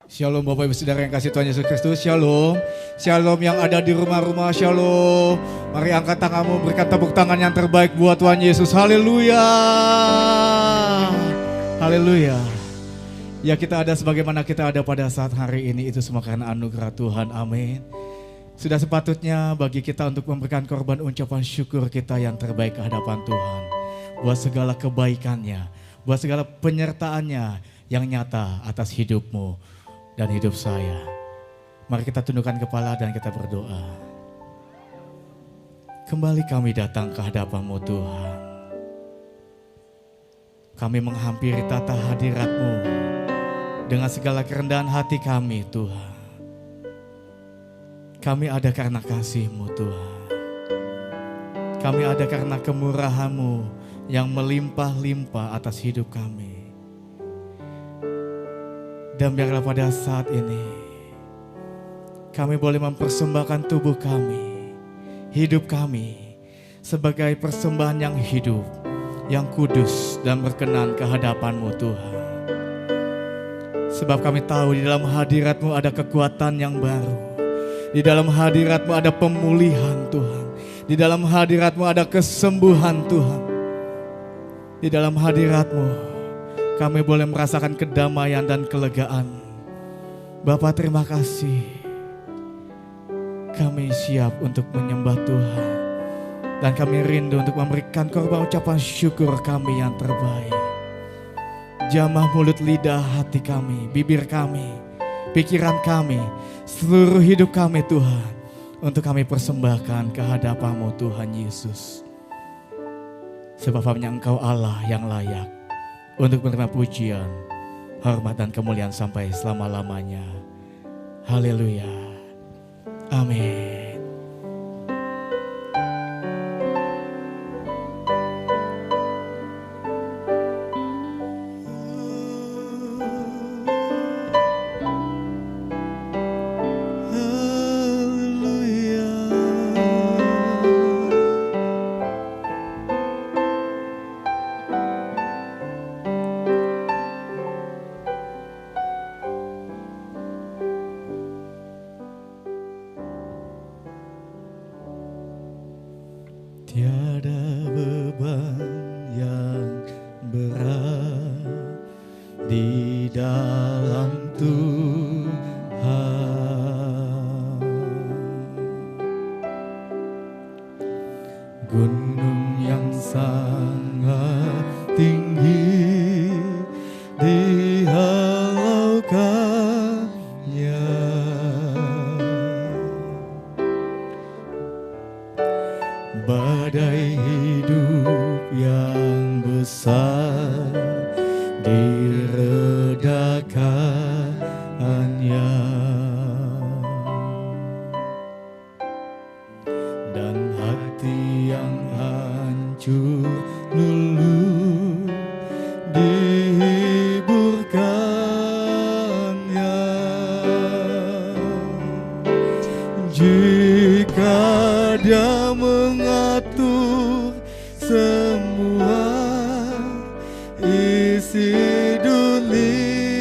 Shalom Bapak Ibu Saudara yang kasih Tuhan Yesus Kristus, Shalom. Shalom yang ada di rumah-rumah, Shalom. Mari angkat tanganmu, berikan tepuk tangan yang terbaik buat Tuhan Yesus, haleluya. Haleluya. Ya kita ada sebagaimana kita ada pada saat hari ini, itu semua karena anugerah Tuhan, amin. Sudah sepatutnya bagi kita untuk memberikan korban ucapan syukur kita yang terbaik ke hadapan Tuhan. Buat segala kebaikannya, buat segala penyertaannya yang nyata atas hidupmu dan hidup saya. Mari kita tundukkan kepala dan kita berdoa. Kembali kami datang ke hadapan-Mu Tuhan. Kami menghampiri tata hadirat-Mu dengan segala kerendahan hati kami Tuhan. Kami ada karena kasih-Mu Tuhan. Kami ada karena kemurahan-Mu yang melimpah-limpah atas hidup kami. Dan biarlah pada saat ini kami boleh mempersembahkan tubuh kami, hidup kami sebagai persembahan yang hidup, yang kudus dan berkenan ke hadapan-Mu Tuhan. Sebab kami tahu di dalam hadirat-Mu ada kekuatan yang baru. Di dalam hadirat-Mu ada pemulihan Tuhan. Di dalam hadirat-Mu ada kesembuhan Tuhan. Di dalam hadirat-Mu kami boleh merasakan kedamaian dan kelegaan. Bapa terima kasih. Kami siap untuk menyembah Tuhan. Dan kami rindu untuk memberikan korban ucapan syukur kami yang terbaik. Jamah mulut lidah hati kami, bibir kami, pikiran kami, seluruh hidup kami Tuhan. Untuk kami persembahkan ke hadapan-Mu Tuhan Yesus. Sebab hanya Engkau Allah yang layak untuk menerima pujian, hormat dan kemuliaan sampai selama-lamanya. Haleluya. Amin. Tiada beban yang berat di dalam Tuhan. Gunung yang sangat tinggi dihalaukannya. Badai hidup yang besar diredakannya. Dan hati yang hancur luluh dihiburkannya. Jika Dia mengatur semua isi dunia,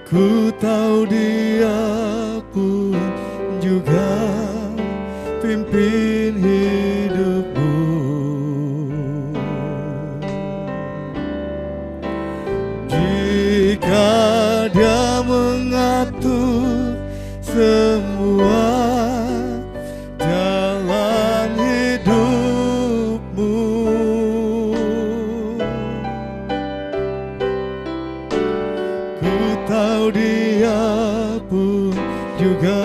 ku tahu Dia pun juga pimpin hidupku. Jika Dia mengatur semua jalan hidupmu, ku tahu Dia pun juga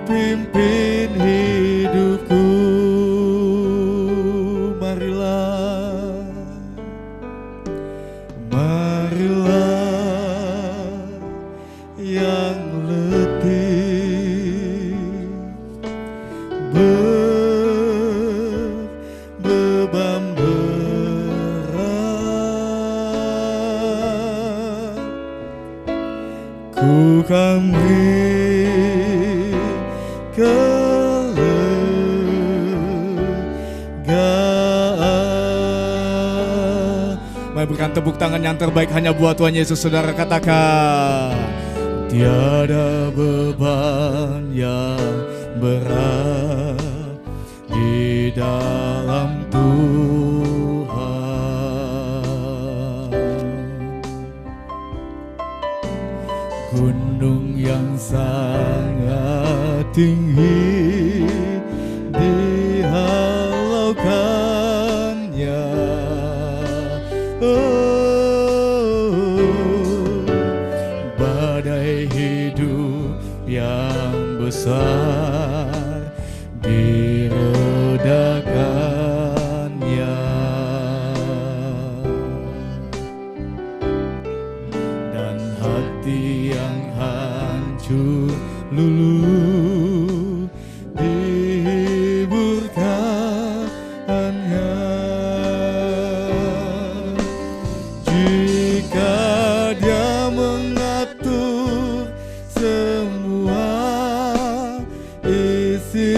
pimpin hidupku. Marilah yang letih, berbeban berat, ku kan beri kelegaan. Mari berikan tepuk tangan yang terbaik hanya buat Tuhan Yesus. Saudara katakan, tiada beban yang berat di dalam Tuhan. Gunung yang sangat tinggi dihalaukannya, badai hidup yang besar diredakannya, dan hati yang hancur luluh dihiburkannya. Jika Dia mengatur semua isi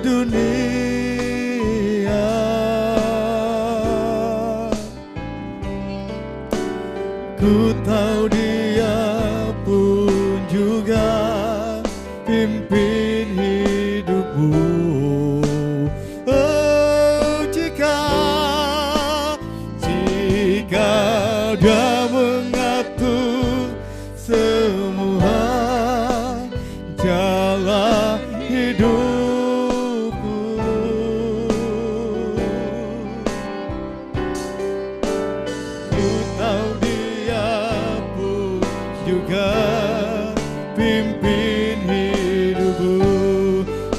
dunia, ku tahu Dia pun juga pimpin hidupmu. Oh, jika Dia mengatur semua jalan hidupku, ku tahu Dia pun juga pimpin hidupku.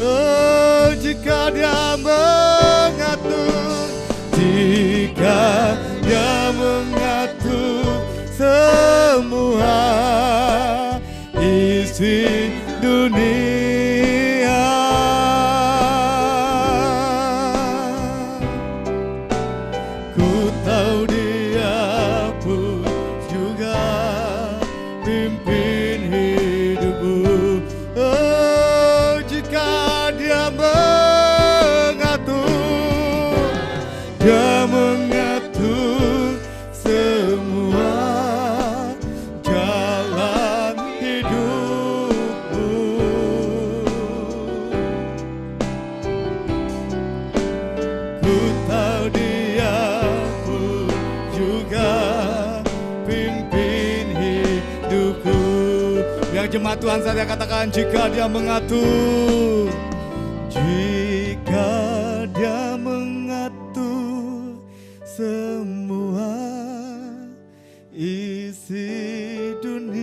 Oh, jika Dia mengatur, jika Dia mengatur semua isi dunia, ku tahu Dia pun juga pimpin hidupku. Oh, jika Dia mengatur, Dia mengatur semua jalan hidupku, ku tahu Dia pun juga pimpin hidupku. Biar jemaat Tuhan saya katakan, jika Dia mengatur, jika Dia mengatur semua isi dunia,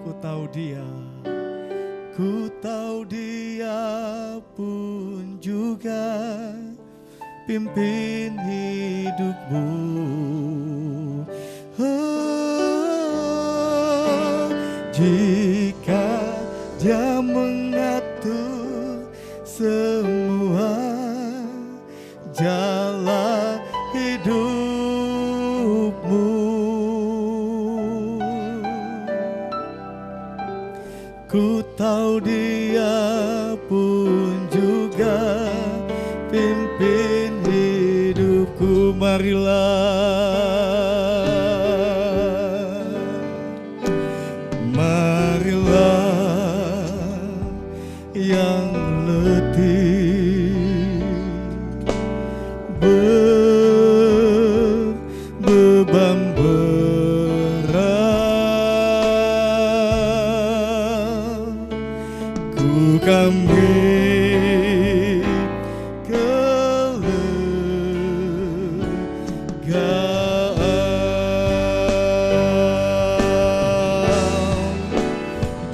ku tahu Dia pun juga pimpin hidupmu. Oh, jika Dia mengatur semua jalan hidupmu, ku tahu Dia pun juga pimpin hidupku. Marilah yang letih, berbeban berat, ku kami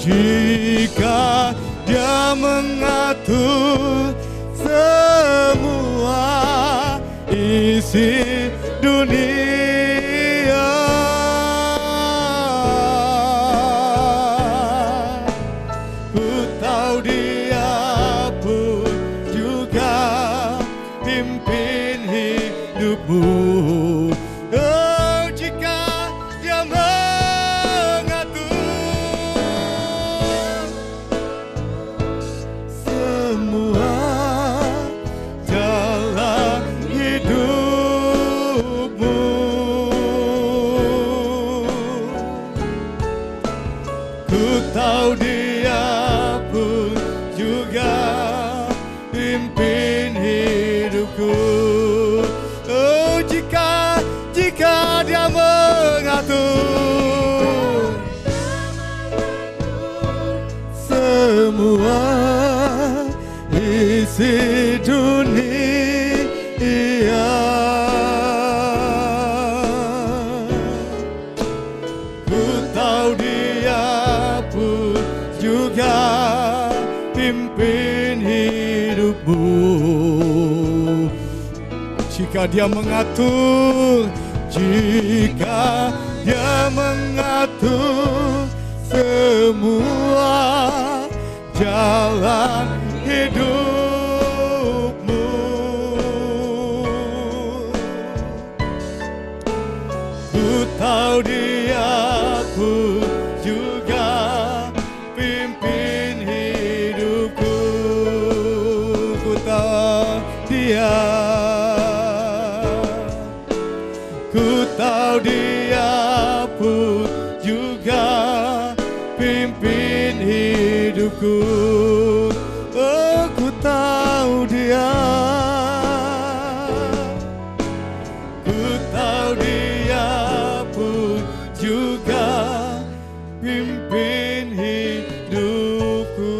jika Dia mengatur semua isi dunia, ku tahu Dia pun juga pimpin hidupmu. Oh, jika Dia mengatur semua jalan pimpin hidupku. Oh, jika Dia mengatur semua isi dunia, ku tahu Dia pun juga pimpin hidupmu. Jika Dia mengatur semua jalan hidupmu, ku tahu Dia pun juga pimpin hidupku. Ku tahu Dia pun juga pimpin hidupku. Oh, ku tahu Dia pun juga pimpin hidupku.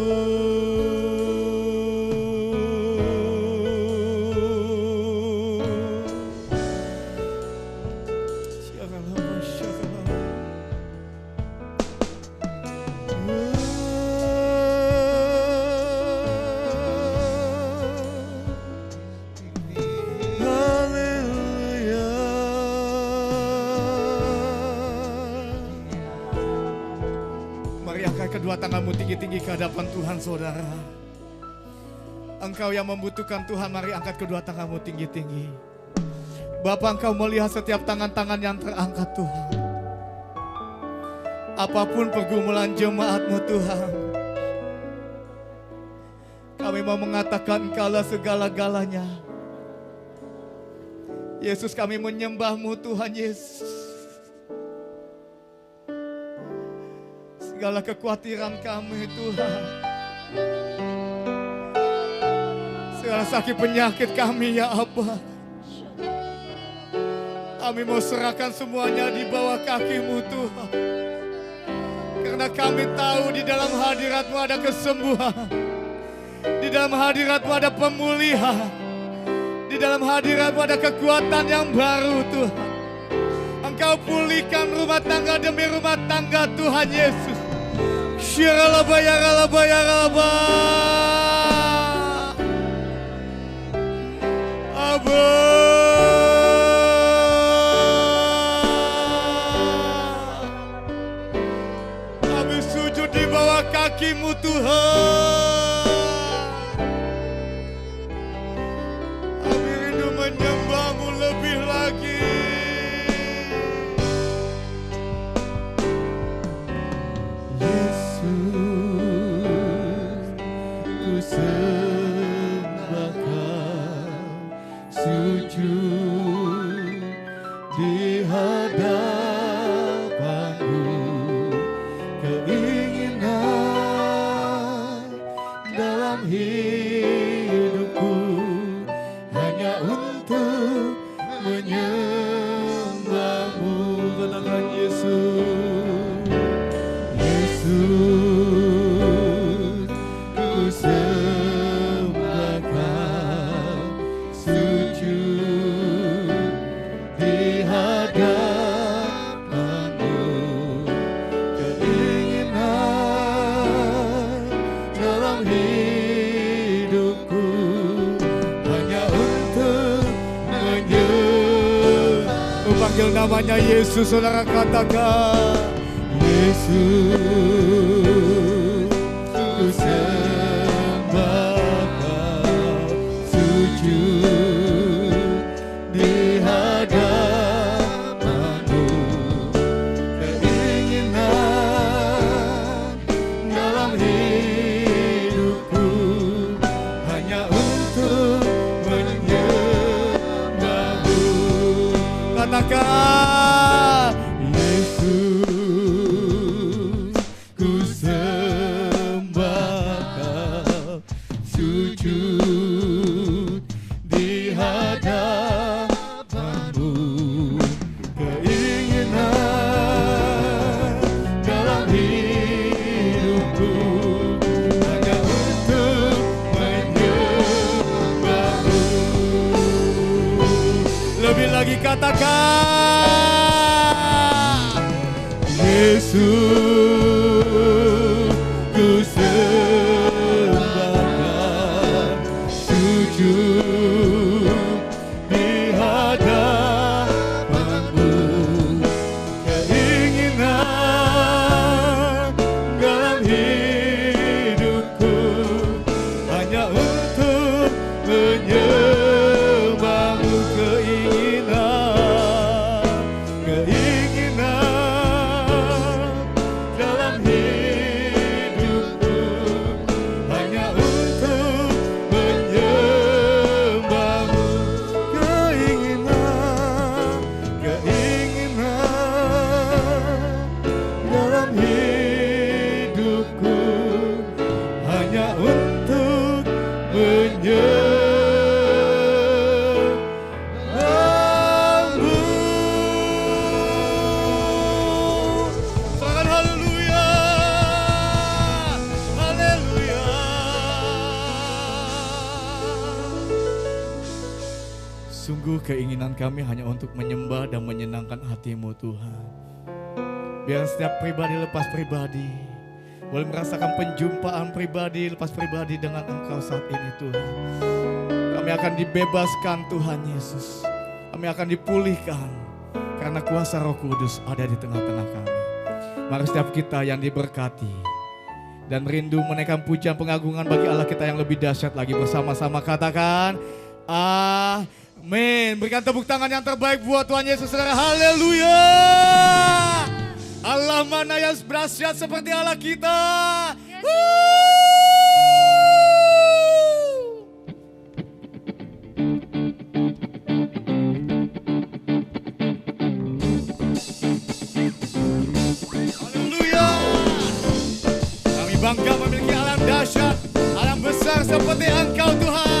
Kedua tanganmu tinggi-tinggi ke hadapan Tuhan, saudara. Engkau yang membutuhkan Tuhan, mari angkat kedua tanganmu tinggi-tinggi. Bapa, Engkau melihat setiap tangan-tangan yang terangkat, Tuhan. Apapun pergumulan jemaat-Mu, Tuhan, kami mau mengatakan Engkaulah segala-galanya. Yesus, kami menyembah-Mu, Tuhan Yesus. Segala kekhawatiran kami, Tuhan, segala sakit penyakit kami, ya Abba, kami mau serahkan semuanya di bawah kaki-Mu, Tuhan. Karena kami tahu di dalam hadirat-Mu ada kesembuhan, di dalam hadirat-Mu ada pemulihan, di dalam hadirat-Mu ada kekuatan yang baru, Tuhan. Engkau pulihkan rumah tangga demi rumah tangga, Tuhan Yesus. Syaralaba yaralaba yaralaba. Abba, kami sujud di bawah kaki-Mu, Tuhan. Kami rindu menyembah-Mu lebih lagi. Sujud di hadapan-Mu, keinginan dalam hidupku hanya untuk menyembah-Mu. Katakan Yesus, Yesus, ku sembahkan sujud di hadapan-Mu, keinginan dalam hidupku hanya untuk menyembah. Panggil namanya Yesus, saudara, katakan Yesus, ku sembahkan sujud di hadapan-Mu, keinginan dalam hidupku hanya untuk menyembah-Mu. Katakan Yesus, ku katakan Yesus ku sembahkan, sujud di hadapan-Mu. Keinginan dalam hidupku hanya untuk menyembah-Mu. Keinginan dalam hidupku hanya untuk menyembah-Mu. Keinginan dalam hidupku hanya untuk menyembah-Mu. Soalkan haleluya, haleluya. Sungguh keinginan kami hanya untuk menyembah dan menyenangkan hati-Mu Tuhan. Biar setiap pribadi lepas pribadi boleh merasakan penjumpaan pribadi lepas pribadi dengan Engkau saat ini Tuhan. Kami akan dibebaskan Tuhan Yesus. Kami akan dipulihkan karena kuasa Roh Kudus ada di tengah-tengah kami. Mari setiap kita yang diberkati dan rindu menaikkan pujian pengagungan bagi Allah kita yang lebih dahsyat lagi, bersama-sama katakan amin. Berikan tepuk tangan yang terbaik buat Tuhan Yesus, saudara. Haleluya. Allah mana yang dahsyat seperti Allah kita. Haleluya. Kami bangga memiliki Allah yang dahsyat, Allah yang besar seperti Engkau Tuhan.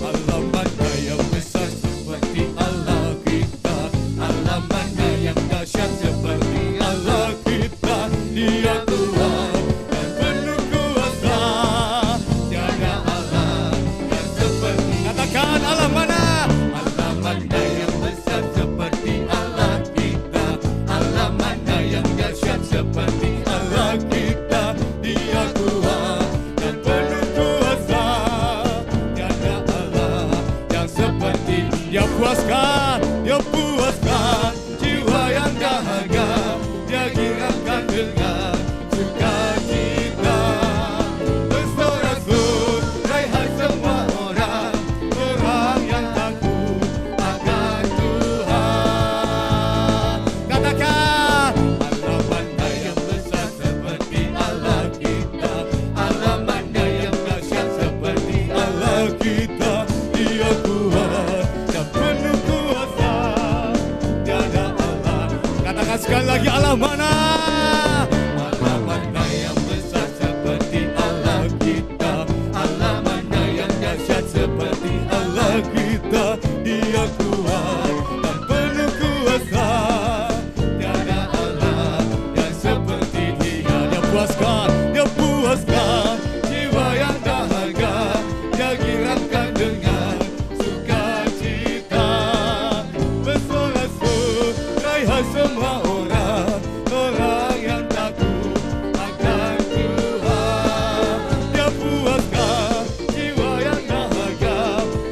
Allah mana yang besar seperti Allah kita. Allah mana yang dahsyat seperti Allah kita. Dia Tuhan dan penuh kuasa. Tiada Allah yang seperti. Katakan Allah mana? Allah mana yang besar seperti Allah kita. Allah mana yang dahsyat seperti Allah kita. Dia Tuhan dan penuh kuasa. Tiada Allah yang seperti. Dia puaskan, Dia puaskan jiwa yang dahaga. Dia gerakkan dengan sukacita. Bersorak-sorai hai semua orang, orang yang takut akan Tuhan. Katakan Allah mana yang besar seperti Allah kita. Allah mana yang dahsyat seperti Allah kita. Dia Tuhan dan penuh kuasa. Tiada Allah. Katakan sekali lagi, Allah mana? Allah mana yang besar seperti Allah kita. Allah mana yang dahsyat seperti Allah kita. Dia Tuhan dan penuh kuasa. Tiada Allah yang seperti Dia. Dia puaskan, Dia puaskan jiwa yang dahaga. Dia gerakkan dengan sukacita. Bersorak-sorai hai semua orang, orang yang takut akan Tuhan. Dia puaskan jiwa yang dahaga.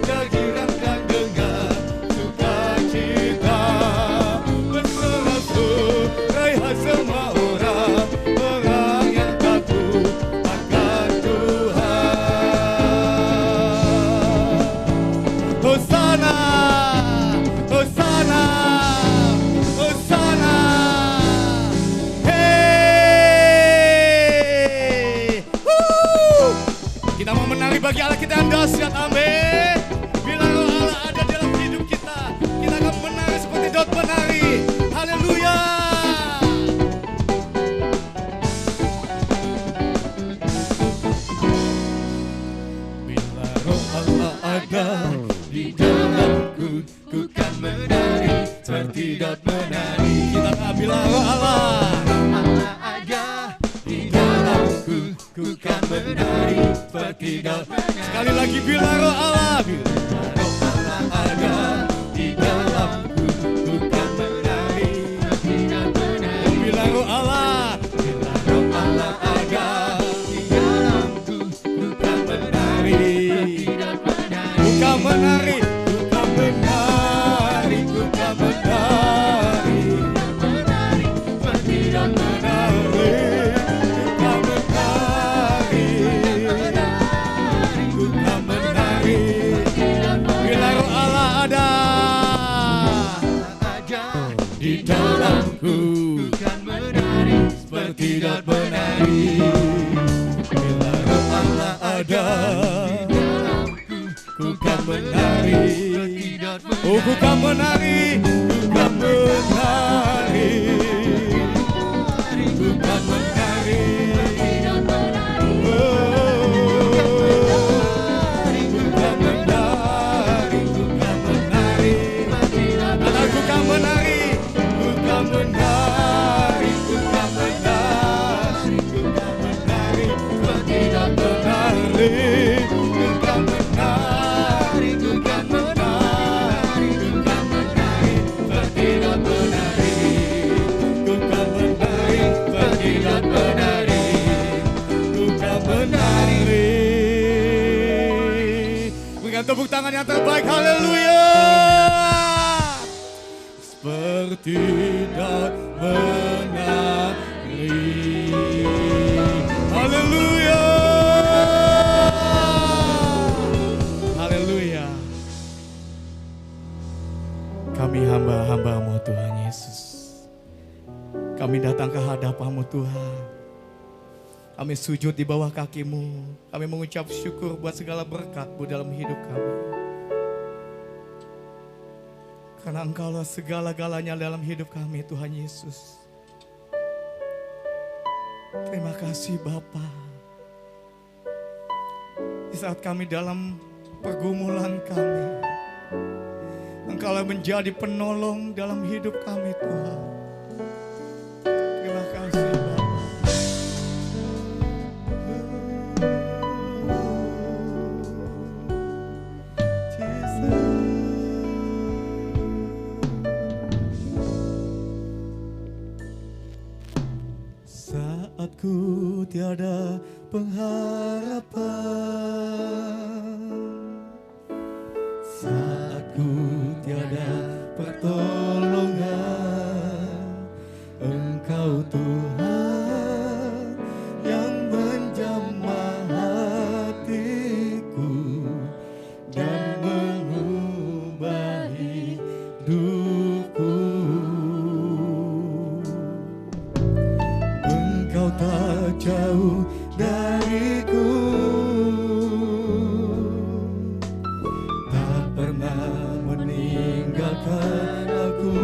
Dia gerakkan dengan sukacita. Bersorak-sorai hai semua orang, orang yang takut akan Tuhan. Hosana, Hosana, Hosana. Hey, kita mau menari bagi Allah kita yang dahsyat. Amin. Bila roh Allah ada dalam hidup kita, kita akan menari seperti Daud menari. Haleluya. Bila roh Allah ada di dalamku, ku kan menari seperti Daud menari. Kita bila roh Allah ada di dalamku, ku kan menari seperti Daud. Sekali lagi bila roh Allah, bila roh Allah Allah ada di dalamku, ku kan menari. Bila roh Allah ada di dalamku, ku kan menari. Ku kan menari, ku kan menari, ku kan menari. Bertidak menari, ku kan menari. Ku kan menari. Bila roh Allah ada di dalamku, kan menari seperti dan menari. Bila roh Allah ada di dalamku, ku kan menari. Oh, ku kan menari, ku kan menari. Ku kan menari. Berikan tepuk tangan yang terbaik, haleluya. Seperti dan menari, haleluya, haleluya. Kami hamba-hambamu Tuhan Yesus, kami datang ke hadapan-Mu Tuhan. Kami sujud di bawah kaki-Mu. Kami mengucap syukur buat segala berkat-Mu dalam hidup kami. Karena Engkaulah segala-galanya dalam hidup kami, Tuhan Yesus. Terima kasih Bapa. Di saat kami dalam pergumulan kami, Engkaulah menjadi penolong dalam hidup kami, Tuhan. Terima kasih Bapa. Saat ku tiada pengharapan, saat ku tiada pertolongan, Engkau Tuhan yang menjamah hatiku dan mengubah hidupku. Engkau tak jauh dariku, tak pernah meninggalkan aku.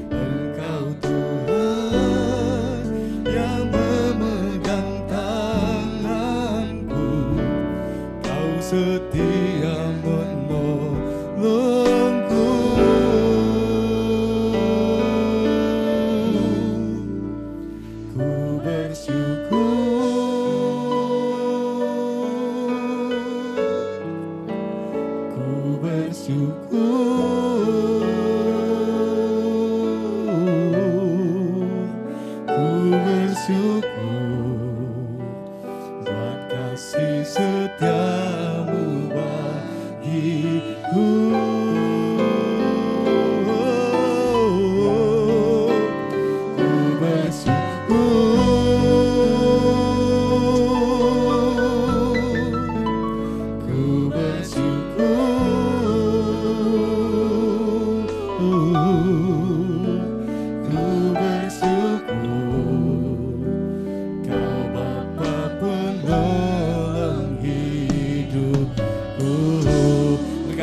Engkau Tuhan yang memegang tanganku, Kau setia menolongku.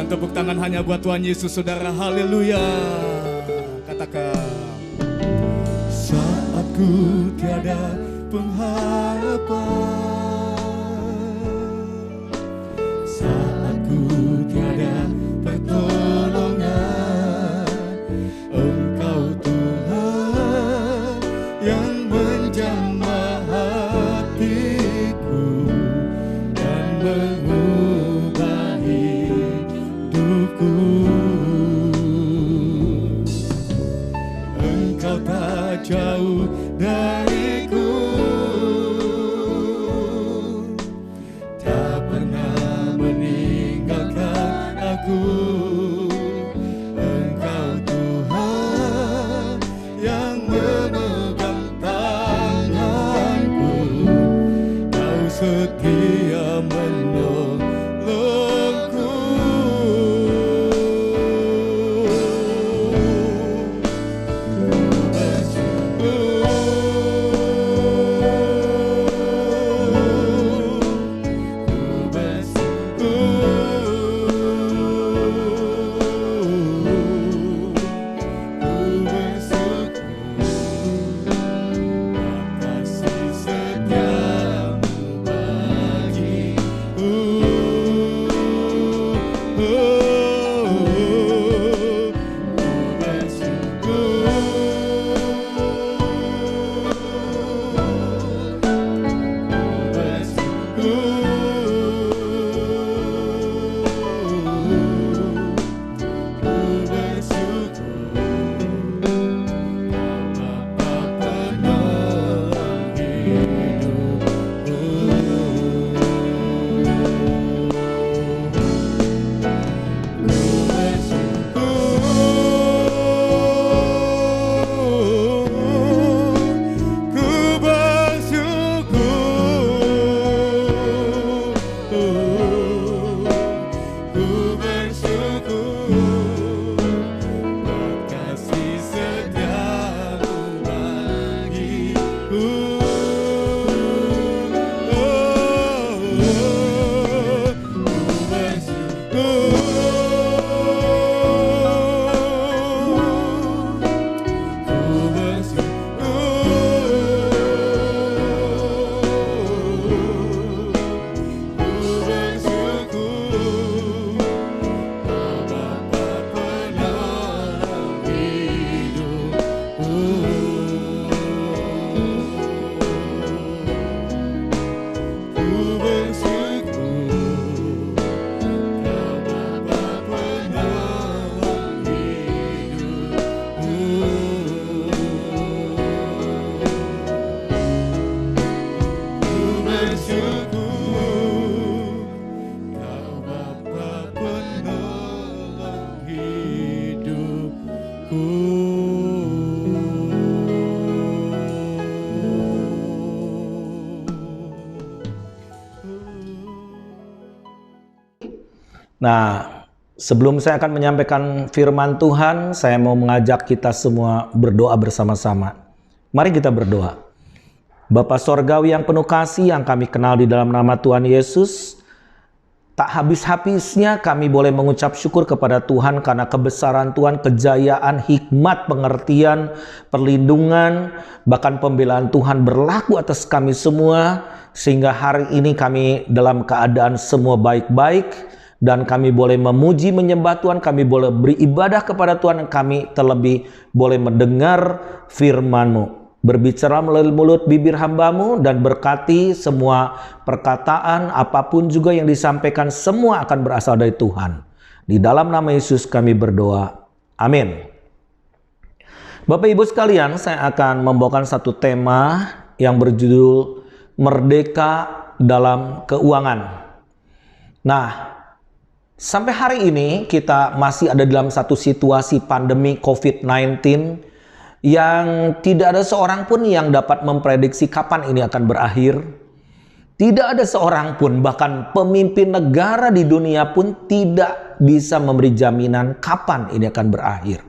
Tepuk tangan hanya buat Tuhan Yesus, saudara. Haleluya. Katakan, saat ku tiada pengharapan, saat ku tiada pertolongan, Engkau Tuhan yang menjamah hatiku dan mengubah hidupku. Nah, sebelum saya akan menyampaikan firman Tuhan, saya mau mengajak kita semua berdoa bersama-sama. Mari kita berdoa. Bapa Sorgawi yang penuh kasih, yang kami kenal di dalam nama Tuhan Yesus, tak habis-habisnya kami boleh mengucap syukur kepada Tuhan karena kebesaran Tuhan, kejayaan, hikmat, pengertian, perlindungan, bahkan pembelaan Tuhan berlaku atas kami semua, sehingga hari ini kami dalam keadaan semua baik-baik, dan kami boleh memuji, menyembah Tuhan, kami boleh beribadah kepada Tuhan, dan kami terlebih boleh mendengar firman-Mu. Berbicara melalui mulut bibir hamba-Mu dan berkati semua perkataan, apapun juga yang disampaikan, semua akan berasal dari Tuhan. Di dalam nama Yesus kami berdoa. Amin. Bapak Ibu sekalian, saya akan membawakan satu tema yang berjudul Merdeka dalam Keuangan. Nah, sampai hari ini kita masih ada dalam satu situasi pandemi COVID-19 yang tidak ada seorang pun yang dapat memprediksi kapan ini akan berakhir. Tidak ada seorang pun, bahkan pemimpin negara di dunia pun tidak bisa memberi jaminan kapan ini akan berakhir.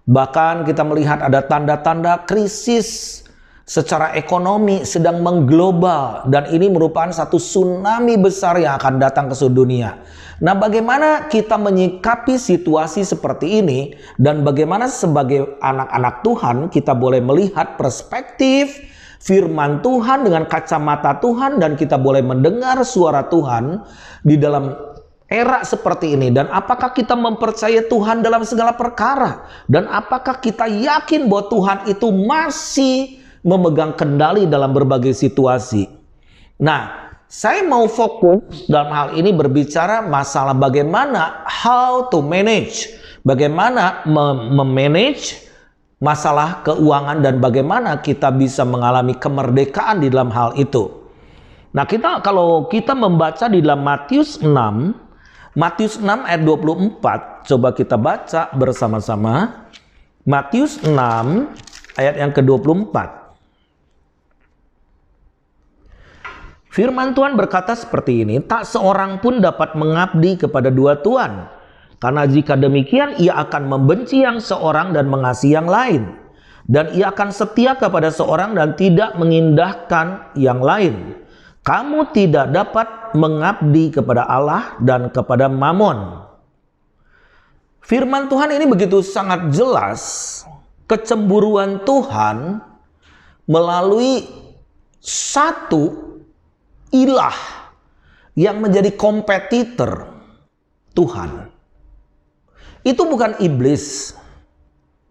Bahkan kita melihat ada tanda-tanda krisis secara ekonomi sedang mengglobal, dan ini merupakan satu tsunami besar yang akan datang ke seluruh dunia. Nah, bagaimana kita menyikapi situasi seperti ini, dan bagaimana sebagai anak-anak Tuhan kita boleh melihat perspektif firman Tuhan dengan kacamata Tuhan, dan kita boleh mendengar suara Tuhan di dalam era seperti ini, dan apakah kita mempercayai Tuhan dalam segala perkara, dan apakah kita yakin bahwa Tuhan itu masih memegang kendali dalam berbagai situasi. Nah, saya mau fokus dalam hal ini berbicara masalah bagaimana how to manage, bagaimana memanage masalah keuangan, dan bagaimana kita bisa mengalami kemerdekaan di dalam hal itu. Nah, kalau kita membaca di dalam Matius 6 ayat 24, coba kita baca bersama-sama. Matius 6 ayat yang ke-24. Firman Tuhan berkata seperti ini, tak seorang pun dapat mengabdi kepada dua tuan, karena jika demikian ia akan membenci yang seorang dan mengasihi yang lain, dan ia akan setia kepada seorang dan tidak mengindahkan yang lain. Kamu tidak dapat mengabdi kepada Allah dan kepada Mamon. Firman Tuhan ini begitu sangat jelas, kecemburuan Tuhan melalui satu ilah yang menjadi kompetitor Tuhan. Itu bukan iblis,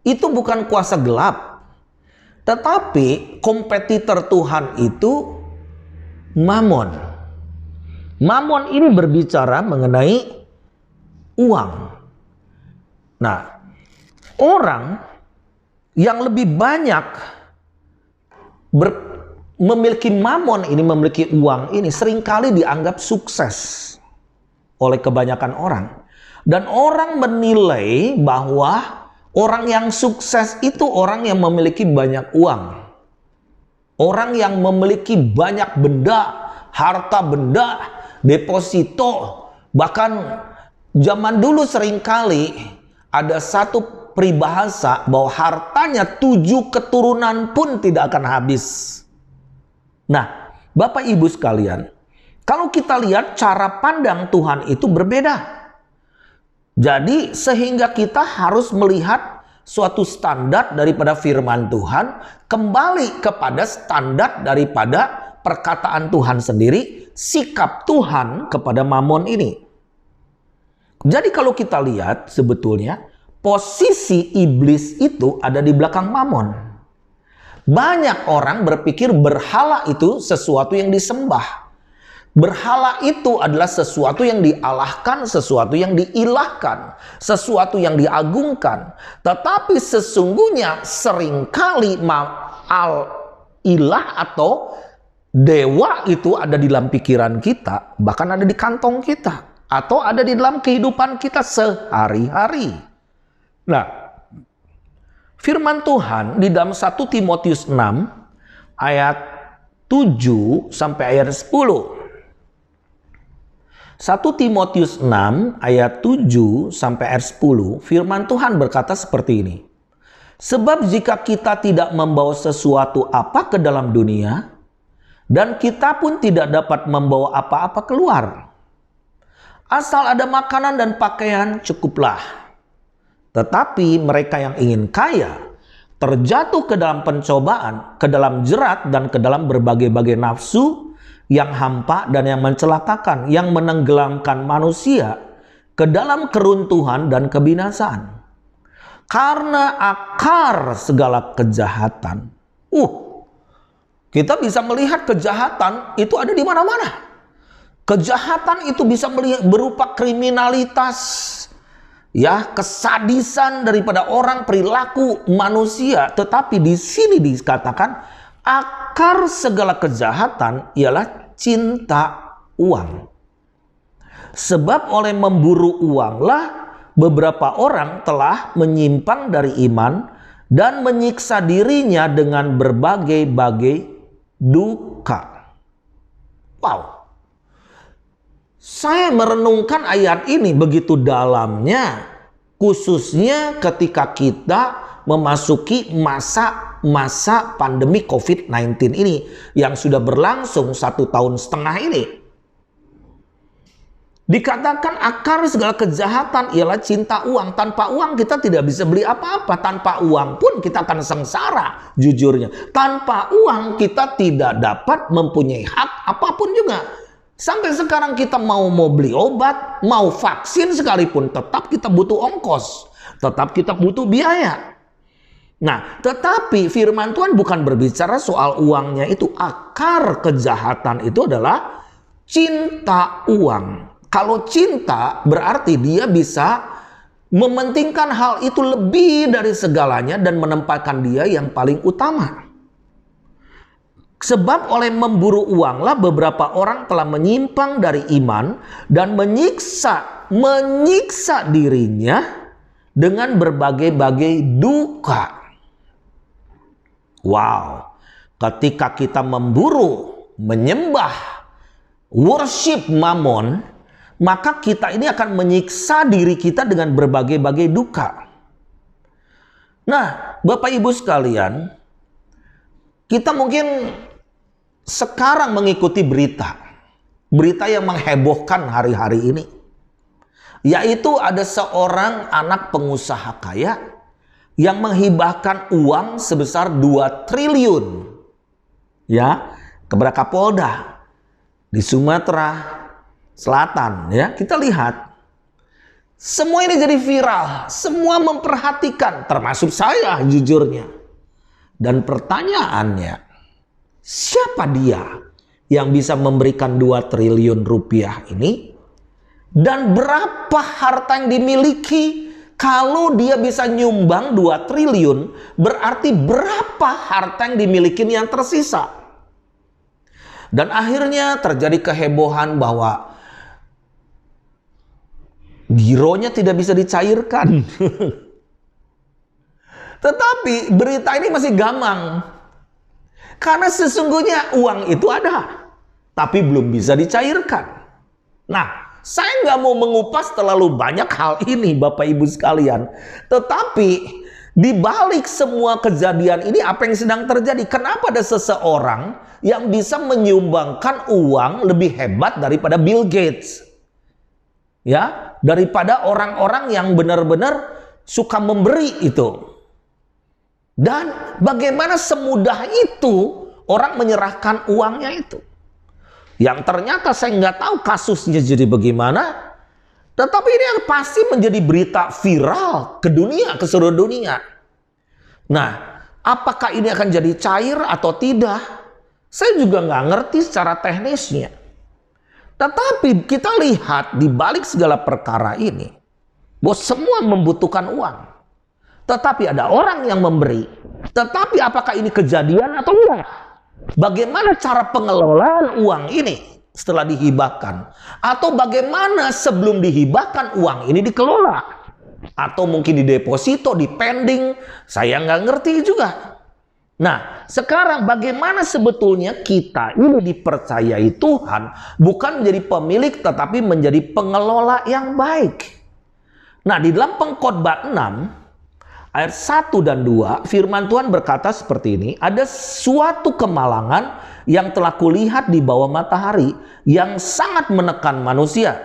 itu bukan kuasa gelap, tetapi kompetitor Tuhan itu Mamon. Mamon ini berbicara mengenai uang. Nah, orang yang lebih banyak memiliki mamon ini, memiliki uang ini, seringkali dianggap sukses oleh kebanyakan orang. Dan orang menilai bahwa orang yang sukses itu orang yang memiliki banyak uang. Orang yang memiliki banyak benda, harta benda, deposito. Bahkan zaman dulu seringkali ada satu peribahasa bahwa hartanya 7 keturunan pun tidak akan habis. Nah, Bapak Ibu sekalian, kalau kita lihat cara pandang Tuhan itu berbeda. Jadi sehingga kita harus melihat suatu standar daripada firman Tuhan kembali kepada standar daripada perkataan Tuhan sendiri, sikap Tuhan kepada Mamon ini. Jadi kalau kita lihat sebetulnya posisi iblis itu ada di belakang Mamon. Banyak orang berpikir berhala itu sesuatu yang disembah. Berhala itu adalah sesuatu yang dialahkan, sesuatu yang diilahkan, sesuatu yang diagungkan. Tetapi sesungguhnya seringkali ilah atau dewa itu ada di dalam pikiran kita, bahkan ada di kantong kita, atau ada di dalam kehidupan kita sehari-hari. Nah, firman Tuhan di dalam 1 Timotius 6 ayat 7 sampai ayat 10. 1 Timotius 6 ayat 7 sampai ayat 10, firman Tuhan berkata seperti ini. Sebab jika kita tidak membawa sesuatu apa ke dalam dunia, dan kita pun tidak dapat membawa apa-apa keluar. Asal ada makanan dan pakaian cukuplah. Tetapi mereka yang ingin kaya, terjatuh ke dalam pencobaan, ke dalam jerat dan ke dalam berbagai-bagai nafsu, yang hampa dan yang mencelakakan, yang menenggelamkan manusia ke dalam keruntuhan dan kebinasaan. Karena akar segala kejahatan. Kita bisa melihat kejahatan itu ada di mana-mana. Kejahatan itu bisa berupa kriminalitas, ya, kesadisan daripada orang, perilaku manusia. Tetapi di sini dikatakan akar segala kejahatan ialah cinta uang. Sebab oleh memburu uanglah beberapa orang telah menyimpang dari iman dan menyiksa dirinya dengan berbagai-bagai duka. Wow. Saya merenungkan ayat ini begitu dalamnya, khususnya ketika kita memasuki masa pandemi COVID-19 ini yang sudah berlangsung 1,5 tahun ini. Dikatakan akar segala kejahatan ialah cinta uang. Tanpa uang kita tidak bisa beli apa-apa. Tanpa uang pun kita akan sengsara, jujurnya. Tanpa uang kita tidak dapat mempunyai hak apapun juga. Sampai sekarang kita mau beli obat, mau vaksin sekalipun, tetap kita butuh ongkos. Tetap kita butuh biaya. Nah, tetapi firman Tuhan bukan berbicara soal uangnya itu. Akar kejahatan itu adalah cinta uang. Kalau cinta berarti dia bisa mementingkan hal itu lebih dari segalanya dan menempatkan dia yang paling utama. Sebab oleh memburu uanglah beberapa orang telah menyimpang dari iman dan menyiksa dirinya dengan berbagai-bagai duka. Wow, ketika kita memburu, menyembah, worship Mamon, maka kita ini akan menyiksa diri kita dengan berbagai-bagai duka. Nah, Bapak Ibu sekalian, kita mungkin sekarang mengikuti berita yang menghebohkan hari-hari ini. Yaitu ada seorang anak pengusaha kaya yang menghibahkan uang sebesar 2 triliun ya kepada Kapolda di Sumatera Selatan. Ya, kita lihat semua ini jadi viral, semua memperhatikan, termasuk saya jujurnya. Dan pertanyaannya, siapa dia yang bisa memberikan 2 triliun rupiah ini? Dan berapa harta yang dimiliki? Kalau dia bisa nyumbang 2 triliun, berarti berapa harta yang dimiliki yang tersisa? Dan akhirnya terjadi kehebohan bahwa gironya tidak bisa dicairkan. Tetapi berita ini masih gamang. Karena sesungguhnya uang itu ada, tapi belum bisa dicairkan. Nah, saya nggak mau mengupas terlalu banyak hal ini Bapak Ibu sekalian. Tetapi di balik semua kejadian ini apa yang sedang terjadi? Kenapa ada seseorang yang bisa menyumbangkan uang lebih hebat daripada Bill Gates? Ya, daripada orang-orang yang benar-benar suka memberi itu. Dan bagaimana semudah itu orang menyerahkan uangnya itu. Yang ternyata saya nggak tahu kasusnya jadi bagaimana. Tetapi ini yang pasti menjadi berita viral ke dunia, ke seluruh dunia. Nah, apakah ini akan jadi cair atau tidak? Saya juga nggak ngerti secara teknisnya. Tetapi kita lihat di balik segala perkara ini, bahwa semua membutuhkan uang. Tetapi ada orang yang memberi. Tetapi apakah ini kejadian atau enggak? Bagaimana cara pengelolaan uang ini setelah dihibahkan? Atau bagaimana sebelum dihibahkan uang ini dikelola? Atau mungkin di deposito, di pending? Saya nggak ngerti juga. Nah, sekarang bagaimana sebetulnya kita ini dipercayai Tuhan bukan menjadi pemilik tetapi menjadi pengelola yang baik. Nah, di dalam Pengkhotbah 6 ayat 1 dan 2, firman Tuhan berkata seperti ini, ada suatu kemalangan yang telah kulihat di bawah matahari yang sangat menekan manusia.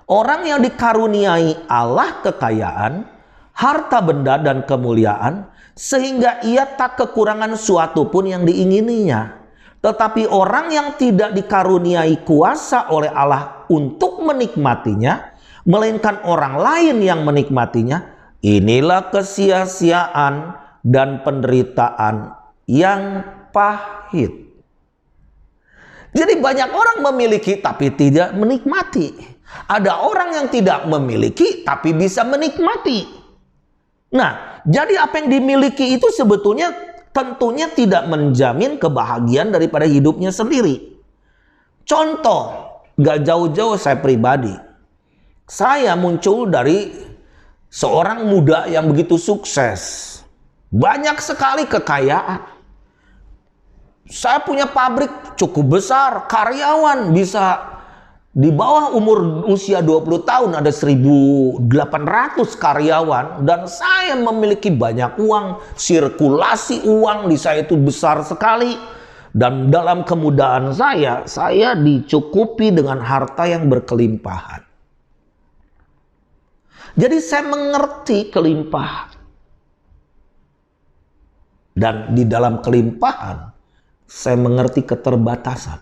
Orang yang dikaruniai Allah kekayaan, harta benda dan kemuliaan, sehingga ia tak kekurangan suatu pun yang diingininya. Tetapi orang yang tidak dikaruniai kuasa oleh Allah untuk menikmatinya, melainkan orang lain yang menikmatinya, inilah kesia-siaan dan penderitaan yang pahit. Jadi banyak orang memiliki tapi tidak menikmati. Ada orang yang tidak memiliki tapi bisa menikmati. Nah, jadi apa yang dimiliki itu sebetulnya tentunya tidak menjamin kebahagiaan daripada hidupnya sendiri. Contoh, gak jauh-jauh saya pribadi. Saya muncul dari seorang muda yang begitu sukses. Banyak sekali kekayaan. Saya punya pabrik cukup besar, karyawan bisa di bawah umur usia 20 tahun ada 1.800 karyawan. Dan saya memiliki banyak uang, sirkulasi uang di saya itu besar sekali. Dan dalam kemudahan saya dicukupi dengan harta yang berkelimpahan. Jadi saya mengerti kelimpahan. Dan di dalam kelimpahan, saya mengerti keterbatasan.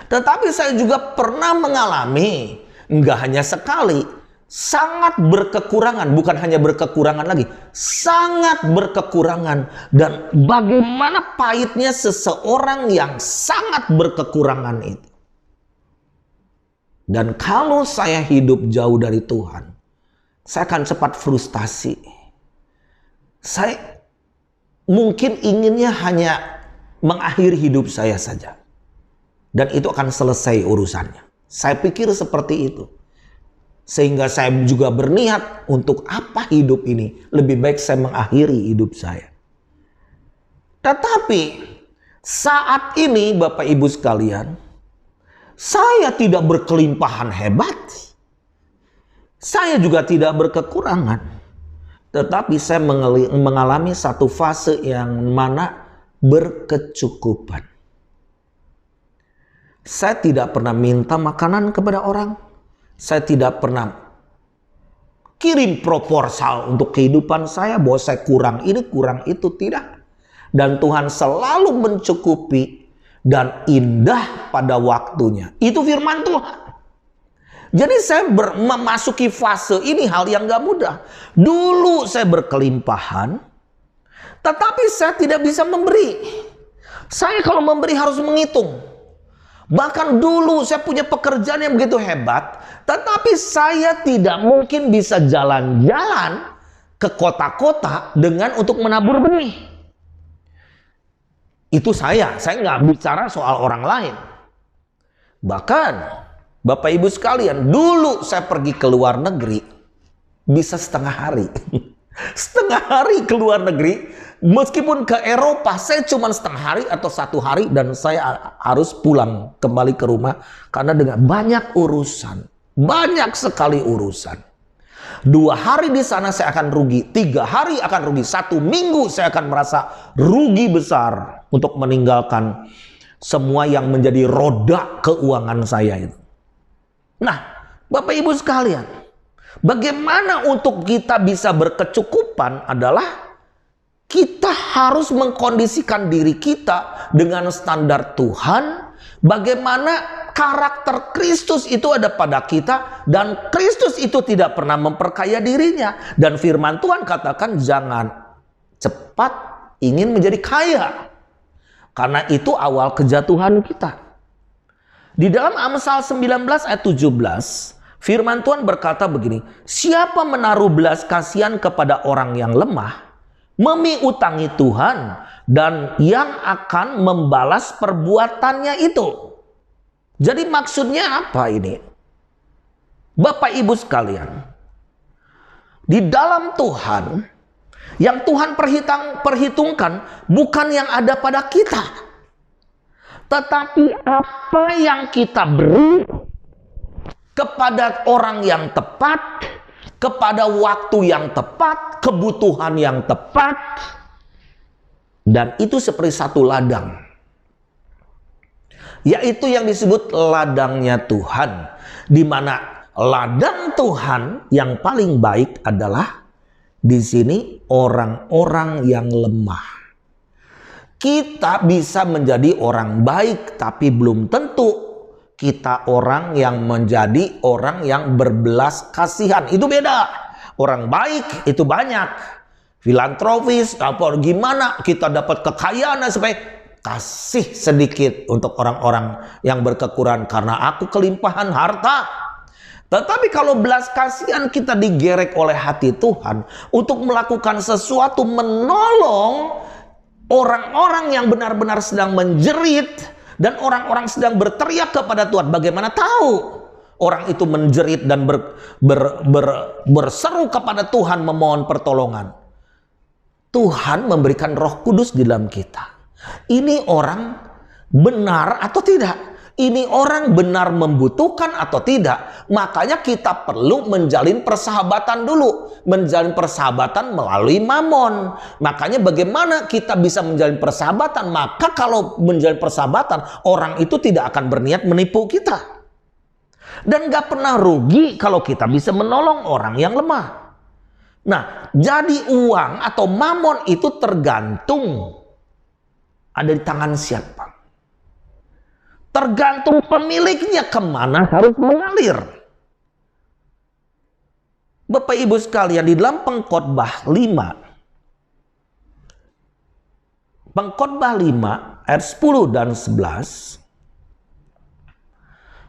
Tetapi saya juga pernah mengalami, enggak hanya sekali, sangat berkekurangan. Bukan hanya berkekurangan lagi, sangat berkekurangan. Dan bagaimana pahitnya seseorang yang sangat berkekurangan itu. Dan kalau saya hidup jauh dari Tuhan, saya akan cepat frustasi. Saya mungkin inginnya hanya mengakhiri hidup saya saja. Dan itu akan selesai urusannya. Saya pikir seperti itu. Sehingga saya juga berniat untuk apa hidup ini. Lebih baik saya mengakhiri hidup saya. Tetapi saat ini Bapak Ibu sekalian, saya tidak berkelimpahan hebat. Saya juga tidak berkekurangan. Tetapi saya mengalami satu fase yang mana berkecukupan. Saya tidak pernah minta makanan kepada orang. Saya tidak pernah kirim proposal untuk kehidupan saya bahwa saya kurang ini, kurang itu. Tidak. Dan Tuhan selalu mencukupi dan indah pada waktunya. Itu firman Tuhan. Jadi saya memasuki fase ini hal yang gak mudah. Dulu saya berkelimpahan, tetapi saya tidak bisa memberi. Saya kalau memberi harus menghitung. Bahkan dulu saya punya pekerjaan yang begitu hebat, tetapi saya tidak mungkin bisa jalan-jalan ke kota-kota dengan untuk menabur benih. Itu saya nggak bicara soal orang lain. Bahkan Bapak Ibu sekalian, dulu saya pergi ke luar negeri bisa setengah hari. Setengah hari ke luar negeri Meskipun ke Eropa, saya cuma setengah hari atau 1 hari dan saya harus pulang kembali ke rumah karena dengan banyak urusan, banyak sekali urusan. 2 hari di sana saya akan rugi, 3 hari akan rugi, 1 minggu saya akan merasa rugi besar untuk meninggalkan semua yang menjadi roda keuangan saya itu. Nah, Bapak Ibu sekalian, bagaimana untuk kita bisa berkecukupan adalah kita harus mengkondisikan diri kita dengan standar Tuhan. Bagaimana karakter Kristus itu ada pada kita. Dan Kristus itu tidak pernah memperkaya dirinya. Dan firman Tuhan katakan jangan cepat ingin menjadi kaya. Karena itu awal kejatuhan kita. Di dalam Amsal 19 ayat 17, firman Tuhan berkata begini, siapa menaruh belas kasihan kepada orang yang lemah, memiutangi Tuhan, dan yang akan membalas perbuatannya itu. Jadi maksudnya apa ini? Bapak Ibu sekalian, di dalam Tuhan, yang Tuhan perhitungkan bukan yang ada pada kita, tetapi apa yang kita beri kepada orang yang tepat, kepada waktu yang tepat, kebutuhan yang tepat. Dan itu seperti satu ladang, yaitu yang disebut ladangnya Tuhan, di mana ladang Tuhan yang paling baik adalah di sini orang-orang yang lemah. Kita bisa menjadi orang baik, tapi belum tentu kita orang yang menjadi orang yang berbelas kasihan. Itu beda. Orang baik itu banyak, filantropis, apa gimana kita dapat kekayaan supaya kasih sedikit untuk orang-orang yang berkekurangan karena aku kelimpahan harta. Tetapi kalau belas kasihan kita digerek oleh hati Tuhan untuk melakukan sesuatu, menolong orang-orang yang benar-benar sedang menjerit, dan orang-orang sedang berteriak kepada Tuhan. Bagaimana tahu orang itu menjerit dan berseru kepada Tuhan memohon pertolongan? Tuhan memberikan Roh Kudus di dalam kita. Ini orang benar atau tidak? Ini orang benar membutuhkan atau tidak? Makanya kita perlu menjalin persahabatan dulu. Menjalin persahabatan melalui mamon. Makanya bagaimana kita bisa menjalin persahabatan? Maka kalau menjalin persahabatan, orang itu tidak akan berniat menipu kita. Dan gak pernah rugi kalau kita bisa menolong orang yang lemah. Nah, jadi uang atau mamon itu tergantung ada di tangan siapa. Tergantung pemiliknya kemana harus mengalir. Bapak Ibu sekalian, di dalam Pengkhotbah 5 ayat 10 dan 11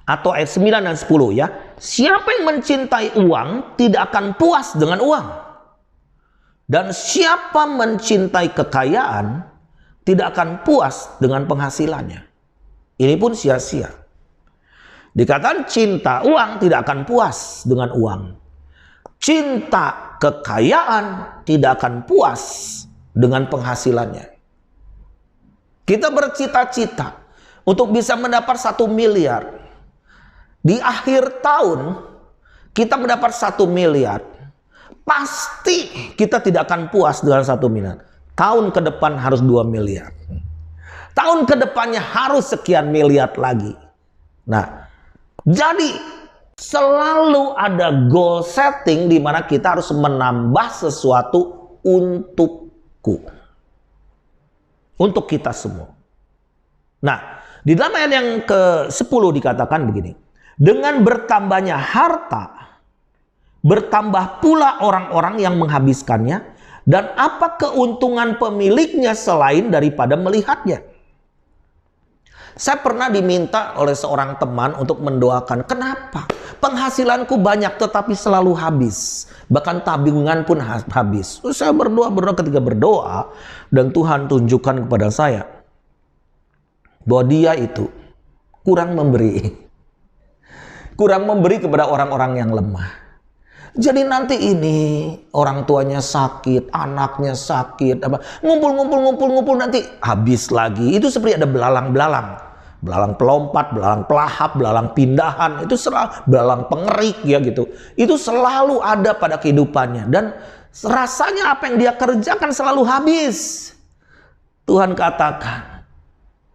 atau ayat 9 dan 10 ya. Siapa yang mencintai uang tidak akan puas dengan uang. Dan siapa mencintai kekayaan tidak akan puas dengan penghasilannya. Ini pun sia-sia. Dikatakan cinta uang tidak akan puas dengan uang. Cinta kekayaan tidak akan puas dengan penghasilannya. Kita bercita-cita untuk bisa mendapat 1 miliar. Di akhir tahun kita mendapat 1 miliar. Pasti kita tidak akan puas dengan 1 miliar. Tahun ke depan harus 2 miliar. Tahun ke depannya harus sekian miliar lagi. Nah, jadi selalu ada goal setting di mana kita harus menambah sesuatu untukku. Untuk kita semua. Nah, di dalam ayat yang ke-10 dikatakan begini. Dengan bertambahnya harta, bertambah pula orang-orang yang menghabiskannya, dan apa keuntungan pemiliknya selain daripada melihatnya. Saya pernah diminta oleh seorang teman untuk mendoakan. Kenapa? Penghasilanku banyak tetapi selalu habis. Bahkan tabungan pun habis. Saya berdoa ketika berdoa. Dan Tuhan tunjukkan kepada saya bahwa dia itu kurang memberi. Kurang memberi kepada orang-orang yang lemah. Jadi nanti ini orang tuanya sakit, anaknya sakit, ngumpul nanti habis lagi. Itu seperti ada belalang-belalang. Belalang pelompat, belalang pelahap, belalang pindahan, itu selalu belalang pengerik ya gitu. Itu selalu ada pada kehidupannya dan rasanya apa yang dia kerjakan selalu habis. Tuhan katakan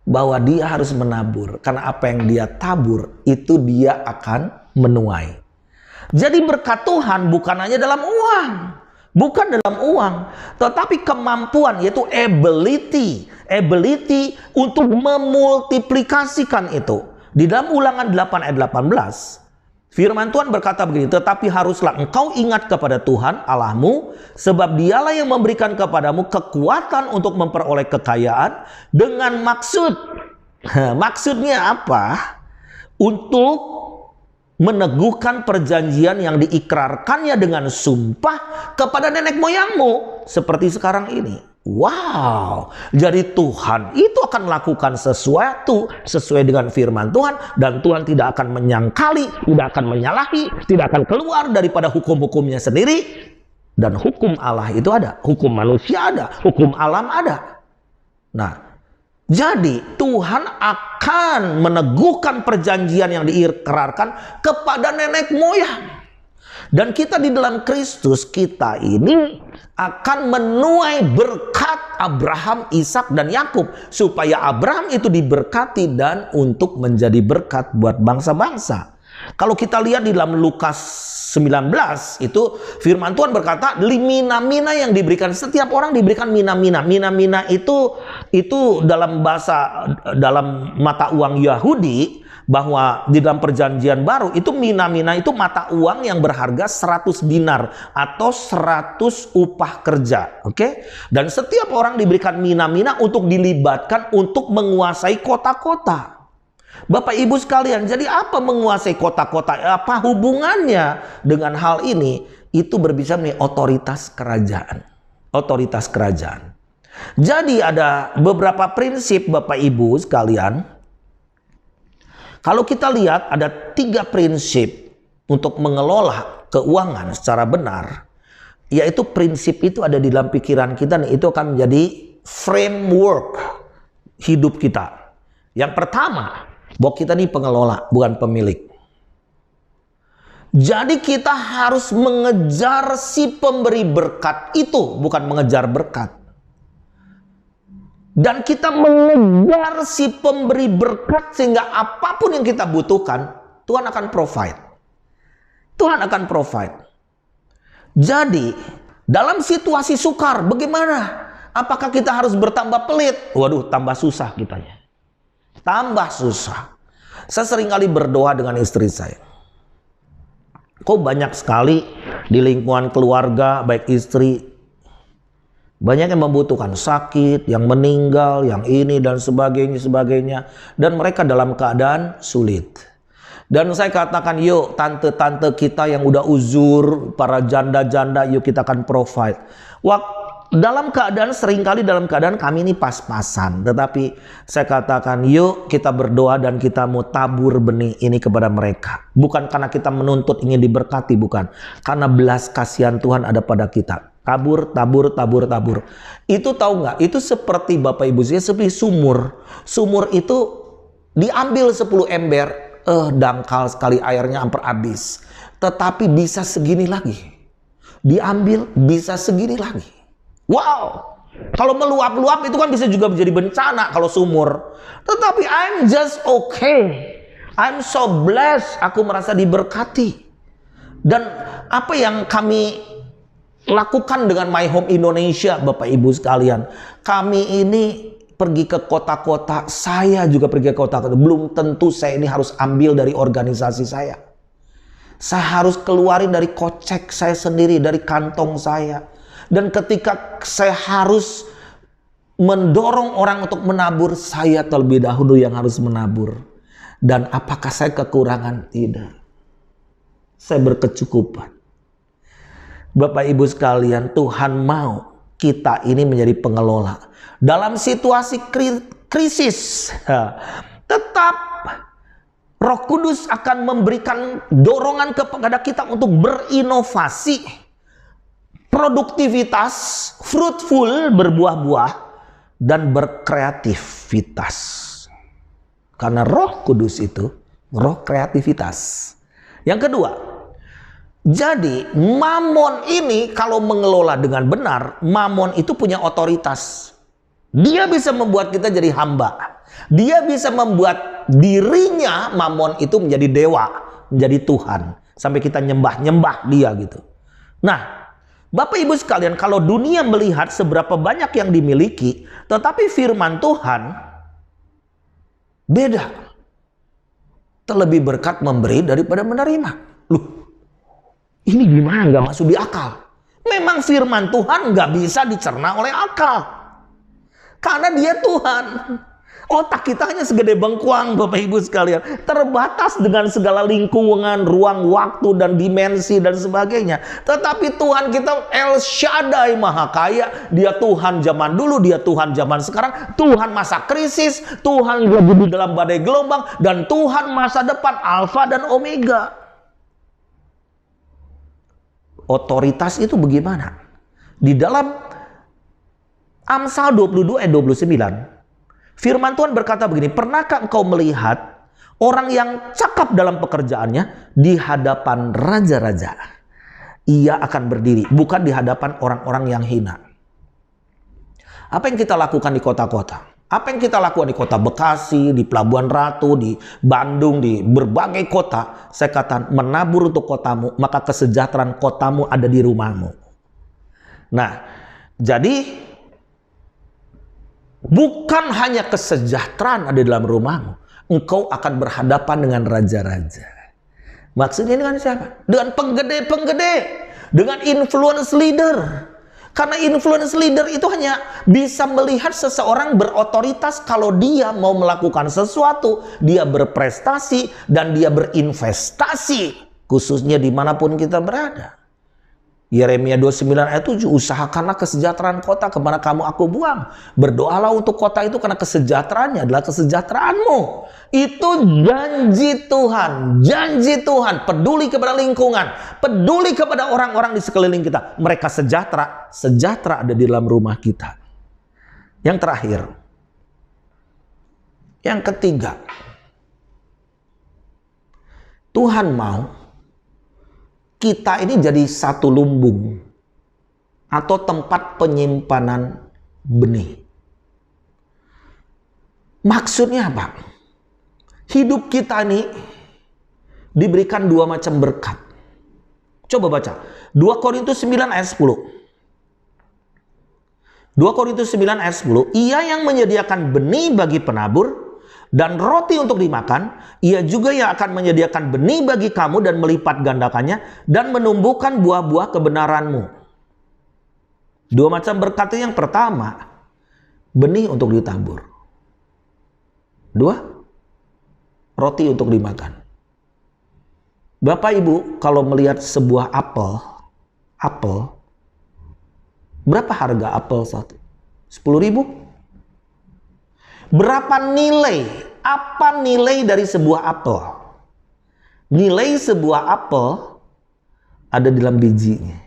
bahwa dia harus menabur karena apa yang dia tabur itu dia akan menuai. Jadi berkat Tuhan bukan hanya dalam uang, bukan dalam uang, tetapi kemampuan, yaitu ability untuk memultiplikasikan itu. Di dalam Ulangan 8 ayat 18, firman Tuhan berkata begini, tetapi haruslah engkau ingat kepada Tuhan Allahmu, sebab dialah yang memberikan kepadamu kekuatan untuk memperoleh kekayaan dengan maksud. Maksudnya apa? Untuk meneguhkan perjanjian yang diikrarkannya dengan sumpah kepada nenek moyangmu seperti sekarang ini. Wow, jadi Tuhan itu akan melakukan sesuatu sesuai dengan firman Tuhan, dan Tuhan tidak akan menyangkali, tidak akan menyalahi, tidak akan keluar daripada hukum-hukumnya sendiri. Dan hukum Allah itu ada, hukum manusia ada, hukum alam ada. Nah, jadi Tuhan akan meneguhkan perjanjian yang diikrarkan kepada nenek moyang. Dan kita di dalam Kristus, kita ini akan menuai berkat Abraham, Ishak dan Yakub, supaya Abraham itu diberkati dan untuk menjadi berkat buat bangsa-bangsa. Kalau kita lihat di dalam Lukas 19 itu firman Tuhan berkata, mina-mina yang diberikan, setiap orang diberikan mina-mina. Mina-mina itu dalam mata uang Yahudi, bahwa di dalam perjanjian baru itu mina-mina itu mata uang yang berharga 100 dinar atau 100 upah kerja. Oke? Dan setiap orang diberikan mina-mina untuk dilibatkan untuk menguasai kota-kota. Bapak Ibu sekalian, jadi apa menguasai kota-kota? Apa hubungannya dengan hal ini? Itu berbicara mengenai otoritas kerajaan. Otoritas kerajaan. Jadi ada beberapa prinsip Bapak Ibu sekalian. Kalau kita lihat ada 3 prinsip untuk mengelola keuangan secara benar. Yaitu prinsip itu ada di dalam pikiran kita, dan itu akan menjadi framework hidup kita. Yang pertama, bahwa kita ini pengelola, bukan pemilik. Jadi kita harus mengejar si pemberi berkat itu, bukan mengejar berkat. Dan kita mengejar si pemberi berkat sehingga apapun yang kita butuhkan, Tuhan akan provide. Tuhan akan provide. Jadi, dalam situasi sukar, bagaimana? Apakah kita harus bertambah pelit? Waduh, tambah susah kitanya. Tambah susah. Saya sering kali berdoa dengan istri saya. Kok banyak sekali di lingkungan keluarga, baik istri, banyak yang membutuhkan, sakit, yang meninggal, yang ini dan sebagainya. Dan mereka dalam keadaan sulit. Dan saya katakan, yuk tante-tante kita yang udah uzur, para janda-janda, yuk kita akan provide. Seringkali dalam keadaan kami ini pas-pasan. Tetapi saya katakan, yuk kita berdoa dan kita mau tabur benih ini kepada mereka. Bukan karena kita menuntut ingin diberkati, bukan. Karena belas kasihan Tuhan ada pada kita. Tabur. Itu tahu nggak? Itu seperti Bapak Ibu, seperti sumur. Sumur itu diambil 10 ember, dangkal sekali airnya hampir habis. Tetapi bisa segini lagi. Diambil bisa segini lagi. Wow. Kalau meluap-luap itu kan bisa juga menjadi bencana kalau sumur. Tetapi I'm just okay. I'm so blessed. Aku merasa diberkati. Dan apa yang kami lakukan dengan My Home Indonesia, Bapak Ibu sekalian, kami ini pergi ke kota-kota, saya juga pergi ke kota-kota. Belum tentu saya ini harus ambil dari organisasi saya. Saya harus keluarin dari kocek saya sendiri, dari kantong saya. Dan ketika saya harus mendorong orang untuk menabur, saya terlebih dahulu yang harus menabur. Dan apakah saya kekurangan? Tidak. Saya berkecukupan. Bapak Ibu sekalian, Tuhan mau kita ini menjadi pengelola. Dalam situasi krisis, tetap Roh Kudus akan memberikan dorongan kepada kita untuk berinovasi, produktivitas, fruitful, berbuah-buah, dan berkreativitas. Karena Roh Kudus itu roh kreativitas. Yang kedua, jadi mamon ini kalau mengelola dengan benar, mamon itu punya otoritas. Dia bisa membuat kita jadi hamba. Dia bisa membuat dirinya, mamon itu menjadi dewa, menjadi Tuhan. Sampai kita nyembah-nyembah dia gitu. Nah, Bapak Ibu sekalian, kalau dunia melihat seberapa banyak yang dimiliki, tetapi firman Tuhan beda. Terlebih berkat memberi daripada menerima. Loh, ini gimana nggak masuk di akal? Memang firman Tuhan nggak bisa dicerna oleh akal. Karena dia Tuhan. Otak kita hanya segede bengkuang, Bapak Ibu sekalian. Terbatas dengan segala lingkungan, ruang, waktu, dan dimensi, dan sebagainya. Tetapi Tuhan kita El Shaddai Maha Kaya. Dia Tuhan zaman dulu, dia Tuhan zaman sekarang. Tuhan masa krisis, Tuhan lagi di dalam badai gelombang, dan Tuhan masa depan, Alfa dan Omega. Otoritas itu bagaimana? Di dalam Amsal 22 ayat 29, firman Tuhan berkata begini, pernahkah engkau melihat orang yang cakap dalam pekerjaannya di hadapan raja-raja? Ia akan berdiri, bukan di hadapan orang-orang yang hina. Apa yang kita lakukan di kota-kota? Apa yang kita lakukan di kota Bekasi, di Pelabuhan Ratu, di Bandung, di berbagai kota? Saya katakan menabur untuk kotamu, maka kesejahteraan kotamu ada di rumahmu. Nah, jadi bukan hanya kesejahteraan ada di dalam rumahmu. Engkau akan berhadapan dengan raja-raja. Maksudnya dengan siapa? Dengan penggede-penggede. Dengan influence leader. Karena influence leader itu hanya bisa melihat seseorang berotoritas kalau dia mau melakukan sesuatu. Dia berprestasi dan dia berinvestasi. Khususnya dimanapun kita berada. Yeremia 29 ayat 7, usahakanlah kesejahteraan kota kemana kamu aku buang. Berdoalah untuk kota itu karena kesejahteraannya adalah kesejahteraanmu. Itu janji Tuhan. Janji Tuhan. Peduli kepada lingkungan. Peduli kepada orang-orang di sekeliling kita. Mereka sejahtera. Sejahtera ada di dalam rumah kita. Yang terakhir. Yang ketiga. Tuhan mau kita ini jadi satu lumbung atau tempat penyimpanan benih. Maksudnya apa? Hidup kita ini diberikan dua macam berkat. Coba baca 2 Korintus 9 ayat 10. 2 Korintus 9 ayat 10. Ia yang menyediakan benih bagi penabur dan roti untuk dimakan, ia juga yang akan menyediakan benih bagi kamu dan melipat gandakannya dan menumbuhkan buah-buah kebenaranmu. Dua macam berkat yang pertama, benih untuk ditabur. Dua, roti untuk dimakan. Bapak Ibu, kalau melihat sebuah apel, berapa harga apel satu? 10.000? Berapa nilai? Apa nilai dari sebuah apel? Nilai sebuah apel ada di dalam bijinya.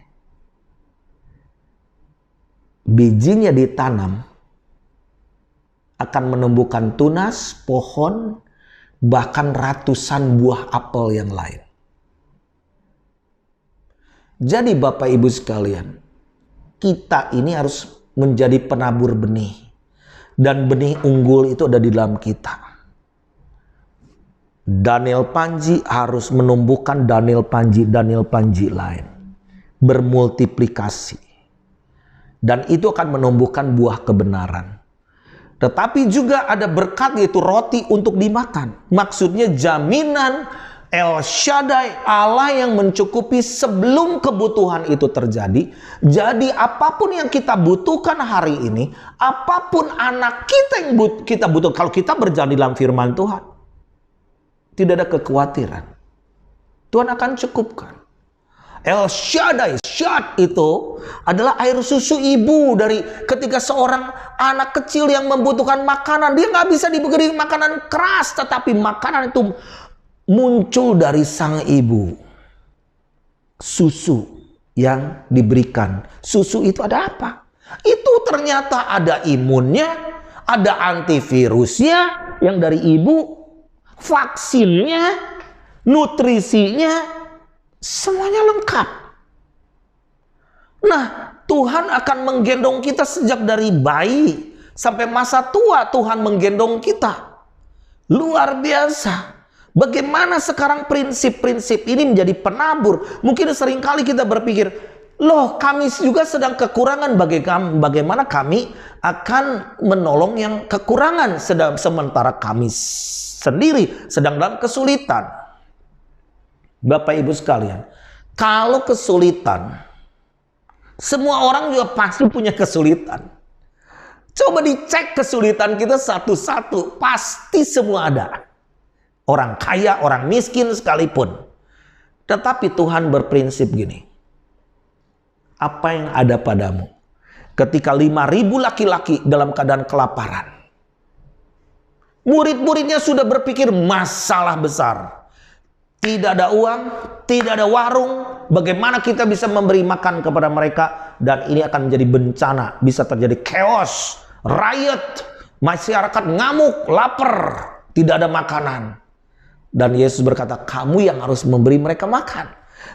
Bijinya ditanam akan menumbuhkan tunas, pohon, bahkan ratusan buah apel yang lain. Jadi Bapak Ibu sekalian, kita ini harus menjadi penabur benih. Dan benih unggul itu ada di dalam kita. Daniel Panji harus menumbuhkan Daniel Panji lain. Bermultiplikasi. Dan itu akan menumbuhkan buah kebenaran. Tetapi juga ada berkat yaitu roti untuk dimakan. Maksudnya jaminan El Shaddai, Allah yang mencukupi sebelum kebutuhan itu terjadi. Jadi apapun yang kita butuhkan hari ini, apapun anak kita yang kita butuhkan, kalau kita berjalan dalam firman Tuhan, tidak ada kekhawatiran. Tuhan akan cukupkan. El Shaddai, Shad itu adalah air susu ibu dari ketika seorang anak kecil yang membutuhkan makanan. Dia nggak bisa diberi makanan keras, tetapi makanan itu muncul dari sang ibu susu yang diberikan. Susu itu ada apa? Itu ternyata ada imunnya, ada antivirusnya yang dari ibu, vaksinnya, nutrisinya, semuanya lengkap. Nah, Tuhan akan menggendong kita sejak dari bayi sampai masa tua. Tuhan menggendong kita. Luar biasa. Bagaimana sekarang prinsip-prinsip ini menjadi penabur? Mungkin seringkali kita berpikir, loh kami juga sedang kekurangan, bagaimana kami akan menolong yang kekurangan sementara kami sendiri sedang dalam kesulitan. Bapak Ibu sekalian, kalau kesulitan, semua orang juga pasti punya kesulitan. Coba dicek kesulitan kita satu-satu, pasti semua ada. Orang kaya, orang miskin sekalipun. Tetapi Tuhan berprinsip gini. Apa yang ada padamu? Ketika 5.000 laki-laki dalam keadaan kelaparan. Murid-muridnya sudah berpikir masalah besar. Tidak ada uang, tidak ada warung. Bagaimana kita bisa memberi makan kepada mereka? Dan ini akan menjadi bencana. Bisa terjadi chaos, riot, masyarakat ngamuk, lapar, tidak ada makanan. Dan Yesus berkata, kamu yang harus memberi mereka makan.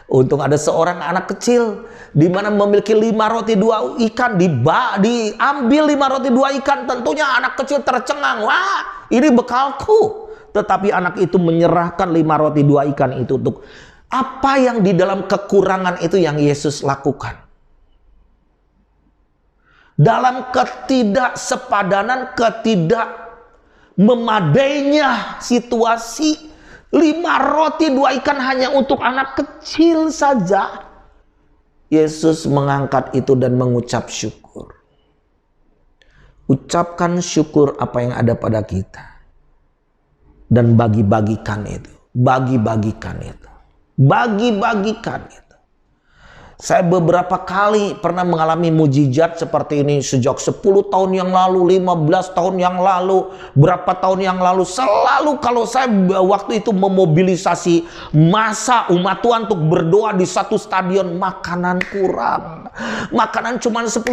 Untung ada seorang anak kecil di mana memiliki 5 roti 2 ikan, diambil 5 roti 2 ikan. Tentunya anak kecil tercengang, wah ini bekalku. Tetapi anak itu menyerahkan 5 roti 2 ikan itu untuk apa yang di dalam kekurangan itu yang Yesus lakukan. Dalam ketidaksepadanan, memadainya situasi, 5 roti 2 ikan hanya untuk anak kecil saja. Yesus mengangkat itu dan mengucap syukur. Ucapkan syukur apa yang ada pada kita. Dan bagi-bagikan itu. Bagi-bagikan itu. Bagi-bagikan itu. Saya beberapa kali pernah mengalami mujizat seperti ini sejak 10 tahun yang lalu, 15 tahun yang lalu, berapa tahun yang lalu. Selalu kalau saya waktu itu memobilisasi massa umat Tuhan untuk berdoa di satu stadion, makanan kurang. Makanan cuma 10.000,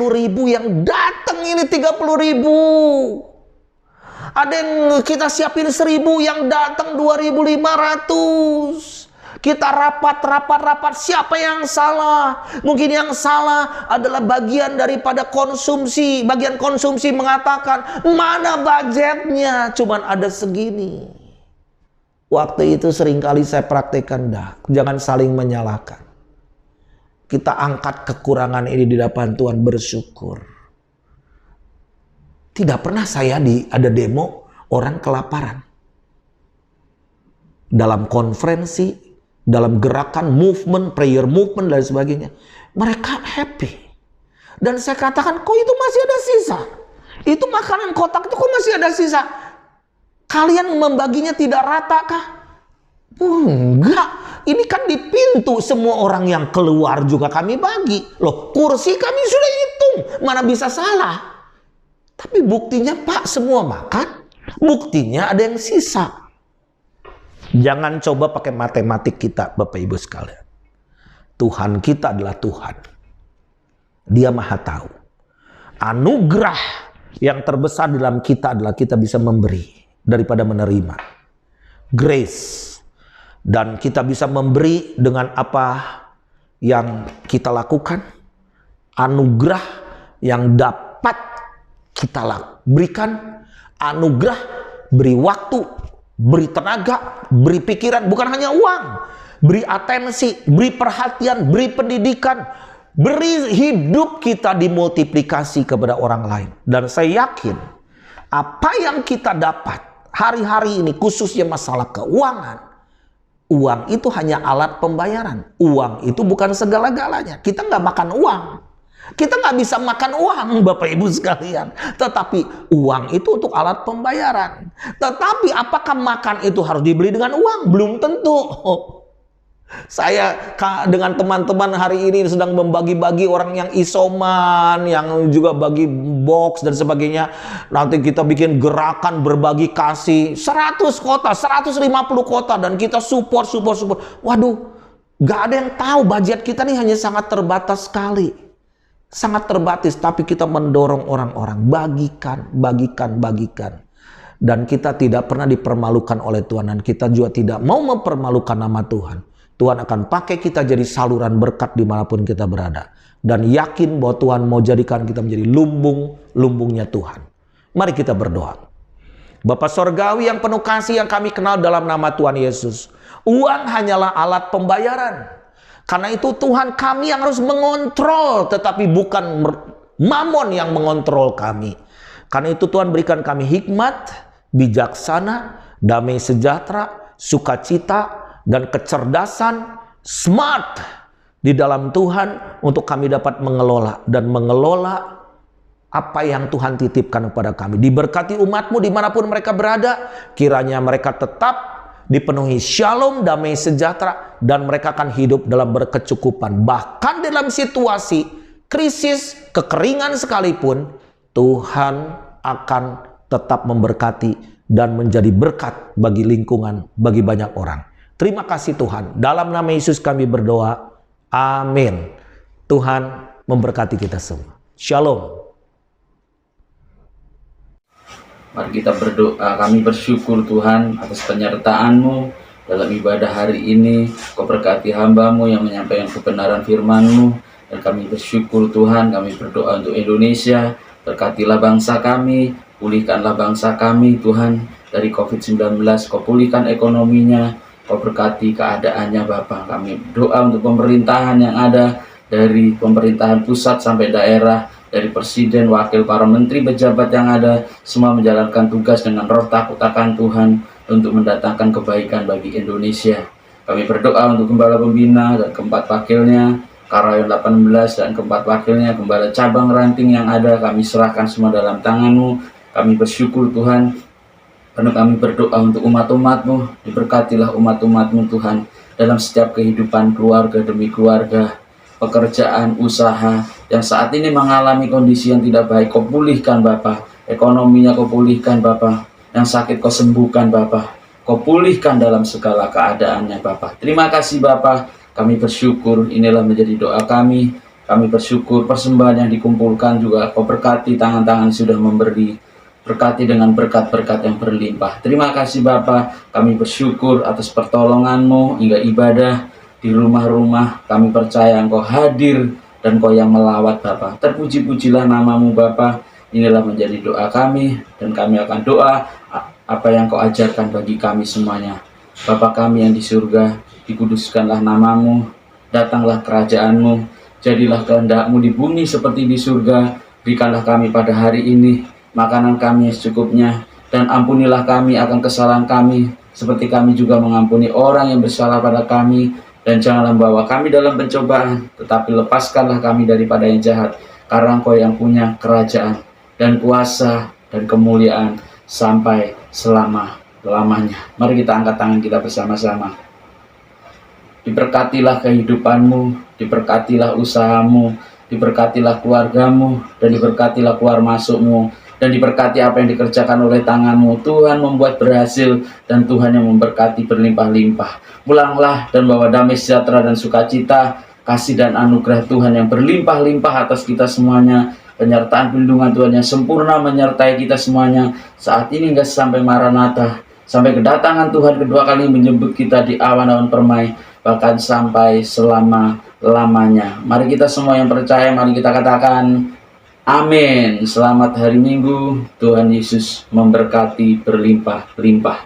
yang datang ini 30.000. Ada yang kita siapin 1.000, yang datang 2.500. Kita rapat. Siapa yang salah? Mungkin yang salah adalah bagian daripada konsumsi. Bagian konsumsi mengatakan, mana budgetnya? Cuman ada segini. Waktu itu seringkali saya praktekkan, jangan saling menyalahkan. Kita angkat kekurangan ini di depan Tuhan, bersyukur. Tidak pernah saya ada demo orang kelaparan. Dalam konferensi, dalam gerakan, movement, prayer movement, dan sebagainya. Mereka happy. Dan saya katakan, kok itu masih ada sisa? Itu makanan kotak itu kok masih ada sisa? Kalian membaginya tidak rata kah? Enggak. Ini kan di pintu, semua orang yang keluar juga kami bagi. Loh, kursi kami sudah hitung. Mana bisa salah? Tapi buktinya Pak, semua makan. Buktinya ada yang sisa. Jangan coba pakai matematik kita, Bapak Ibu sekalian. Tuhan kita adalah Tuhan. Dia Maha Tahu. Anugerah yang terbesar dalam kita adalah kita bisa memberi daripada menerima. Grace. Dan kita bisa memberi dengan apa yang kita lakukan. Anugerah yang dapat kita berikan. Anugerah, beri waktu, beri tenaga, beri pikiran, bukan hanya uang. Beri atensi, beri perhatian, beri pendidikan, beri hidup kita dimultiplikasi kepada orang lain. Dan saya yakin apa yang kita dapat hari-hari ini, khususnya masalah keuangan, uang itu hanya alat pembayaran. Uang itu bukan segala-galanya. Kita nggak makan uang. Kita nggak bisa makan uang, Bapak Ibu sekalian. Tetapi uang itu untuk alat pembayaran. Tetapi apakah makan itu harus dibeli dengan uang? Belum tentu. Saya dengan teman-teman hari ini sedang membagi-bagi orang yang isoman, yang juga bagi box dan sebagainya. Nanti kita bikin gerakan berbagi kasih 100 kota, 150 kota, dan kita support. Waduh, gak ada yang tahu budget kita nih hanya sangat terbatas sekali. Sangat terbatas, tapi kita mendorong orang-orang bagikan. Dan kita tidak pernah dipermalukan oleh Tuhan, dan kita juga tidak mau mempermalukan nama Tuhan. Tuhan akan pakai kita jadi saluran berkat dimanapun kita berada. Dan yakin bahwa Tuhan mau jadikan kita menjadi lumbungnya Tuhan. Mari kita berdoa. Bapa Sorgawi yang penuh kasih yang kami kenal dalam nama Tuhan Yesus. Uang hanyalah alat pembayaran. Karena itu Tuhan, kami yang harus mengontrol, tetapi bukan mamon yang mengontrol kami. Karena itu Tuhan, berikan kami hikmat, bijaksana, damai sejahtera, sukacita, dan kecerdasan, smart di dalam Tuhan, untuk kami dapat mengelola apa yang Tuhan titipkan kepada kami. Diberkati umatmu dimanapun mereka berada, kiranya mereka tetap dipenuhi shalom, damai sejahtera, dan mereka akan hidup dalam berkecukupan. Bahkan dalam situasi krisis, kekeringan sekalipun, Tuhan akan tetap memberkati dan menjadi berkat bagi lingkungan, bagi banyak orang. Terima kasih Tuhan. Dalam nama Yesus kami berdoa. Amin. Tuhan memberkati kita semua. Shalom. Mari kita berdoa. Kami bersyukur Tuhan atas penyertaan-Mu dalam ibadah hari ini. Kau berkati hamba-Mu yang menyampaikan kebenaran firman-Mu. Dan kami bersyukur Tuhan, kami berdoa untuk Indonesia. Berkatilah bangsa kami, pulihkanlah bangsa kami Tuhan dari COVID-19. Kau pulihkan ekonominya, Kau berkati keadaannya Bapa. Kami berdoa untuk pemerintahan yang ada, dari pemerintahan pusat sampai daerah, dari presiden, wakil, para menteri, pejabat yang ada, semua menjalankan tugas dengan roh takut akan Tuhan untuk mendatangkan kebaikan bagi Indonesia. Kami berdoa untuk gembala pembina dan keempat wakilnya, Karayon 18 dan keempat wakilnya, gembala cabang ranting yang ada, kami serahkan semua dalam tangan-Mu. Kami bersyukur Tuhan, karena kami berdoa untuk umat-umat-Mu. Diberkatilah umat-umat-Mu Tuhan dalam setiap kehidupan keluarga demi keluarga, pekerjaan, usaha yang saat ini mengalami kondisi yang tidak baik. Kau pulihkan Bapa, ekonominya Kau pulihkan Bapa, yang sakit Kau sembuhkan Bapa, Kau pulihkan dalam segala keadaannya Bapa. Terima kasih Bapa, kami bersyukur. Inilah menjadi doa kami. Kami bersyukur persembahan yang dikumpulkan juga Kau berkati, tangan-tangan sudah memberi. Berkati dengan berkat-berkat yang berlimpah. Terima kasih Bapa, kami bersyukur atas pertolongan-Mu hingga ibadah di rumah-rumah. Kami percaya Engkau hadir dan Engkau yang melawat Bapa. Terpuji-pujilah nama-Mu Bapa. Inilah menjadi doa kami, dan kami akan doa apa yang Kau ajarkan bagi kami semuanya. Bapa kami yang di surga, dikuduskanlah nama-Mu, datanglah kerajaan-Mu, jadilah kehendak-Mu di bumi seperti di surga. Berikanlah kami pada hari ini makanan kami secukupnya, dan ampunilah kami akan kesalahan kami, seperti kami juga mengampuni orang yang bersalah pada kami. Dan janganlah membawa kami dalam pencobaan, tetapi lepaskanlah kami daripada yang jahat, karena Engkau yang punya kerajaan dan kuasa dan kemuliaan sampai selama-lamanya. Mari kita angkat tangan kita bersama-sama. Diberkatilah kehidupanmu, diberkatilah usahamu, diberkatilah keluargamu, dan diberkatilah keluar masukmu, dan diberkati apa yang dikerjakan oleh tanganmu. Tuhan membuat berhasil, dan Tuhan yang memberkati berlimpah-limpah. Pulanglah dan bawa damai sejahtera dan sukacita, kasih dan anugerah Tuhan yang berlimpah-limpah atas kita semuanya. Penyertaan perlindungan Tuhan yang sempurna menyertai kita semuanya saat ini hingga sampai Maranatha, sampai kedatangan Tuhan kedua kali menjemput kita di awan-awan permai, bahkan sampai selama-lamanya. Mari kita semua yang percaya, mari kita katakan amin. Selamat hari Minggu. Tuhan Yesus memberkati berlimpah-limpah.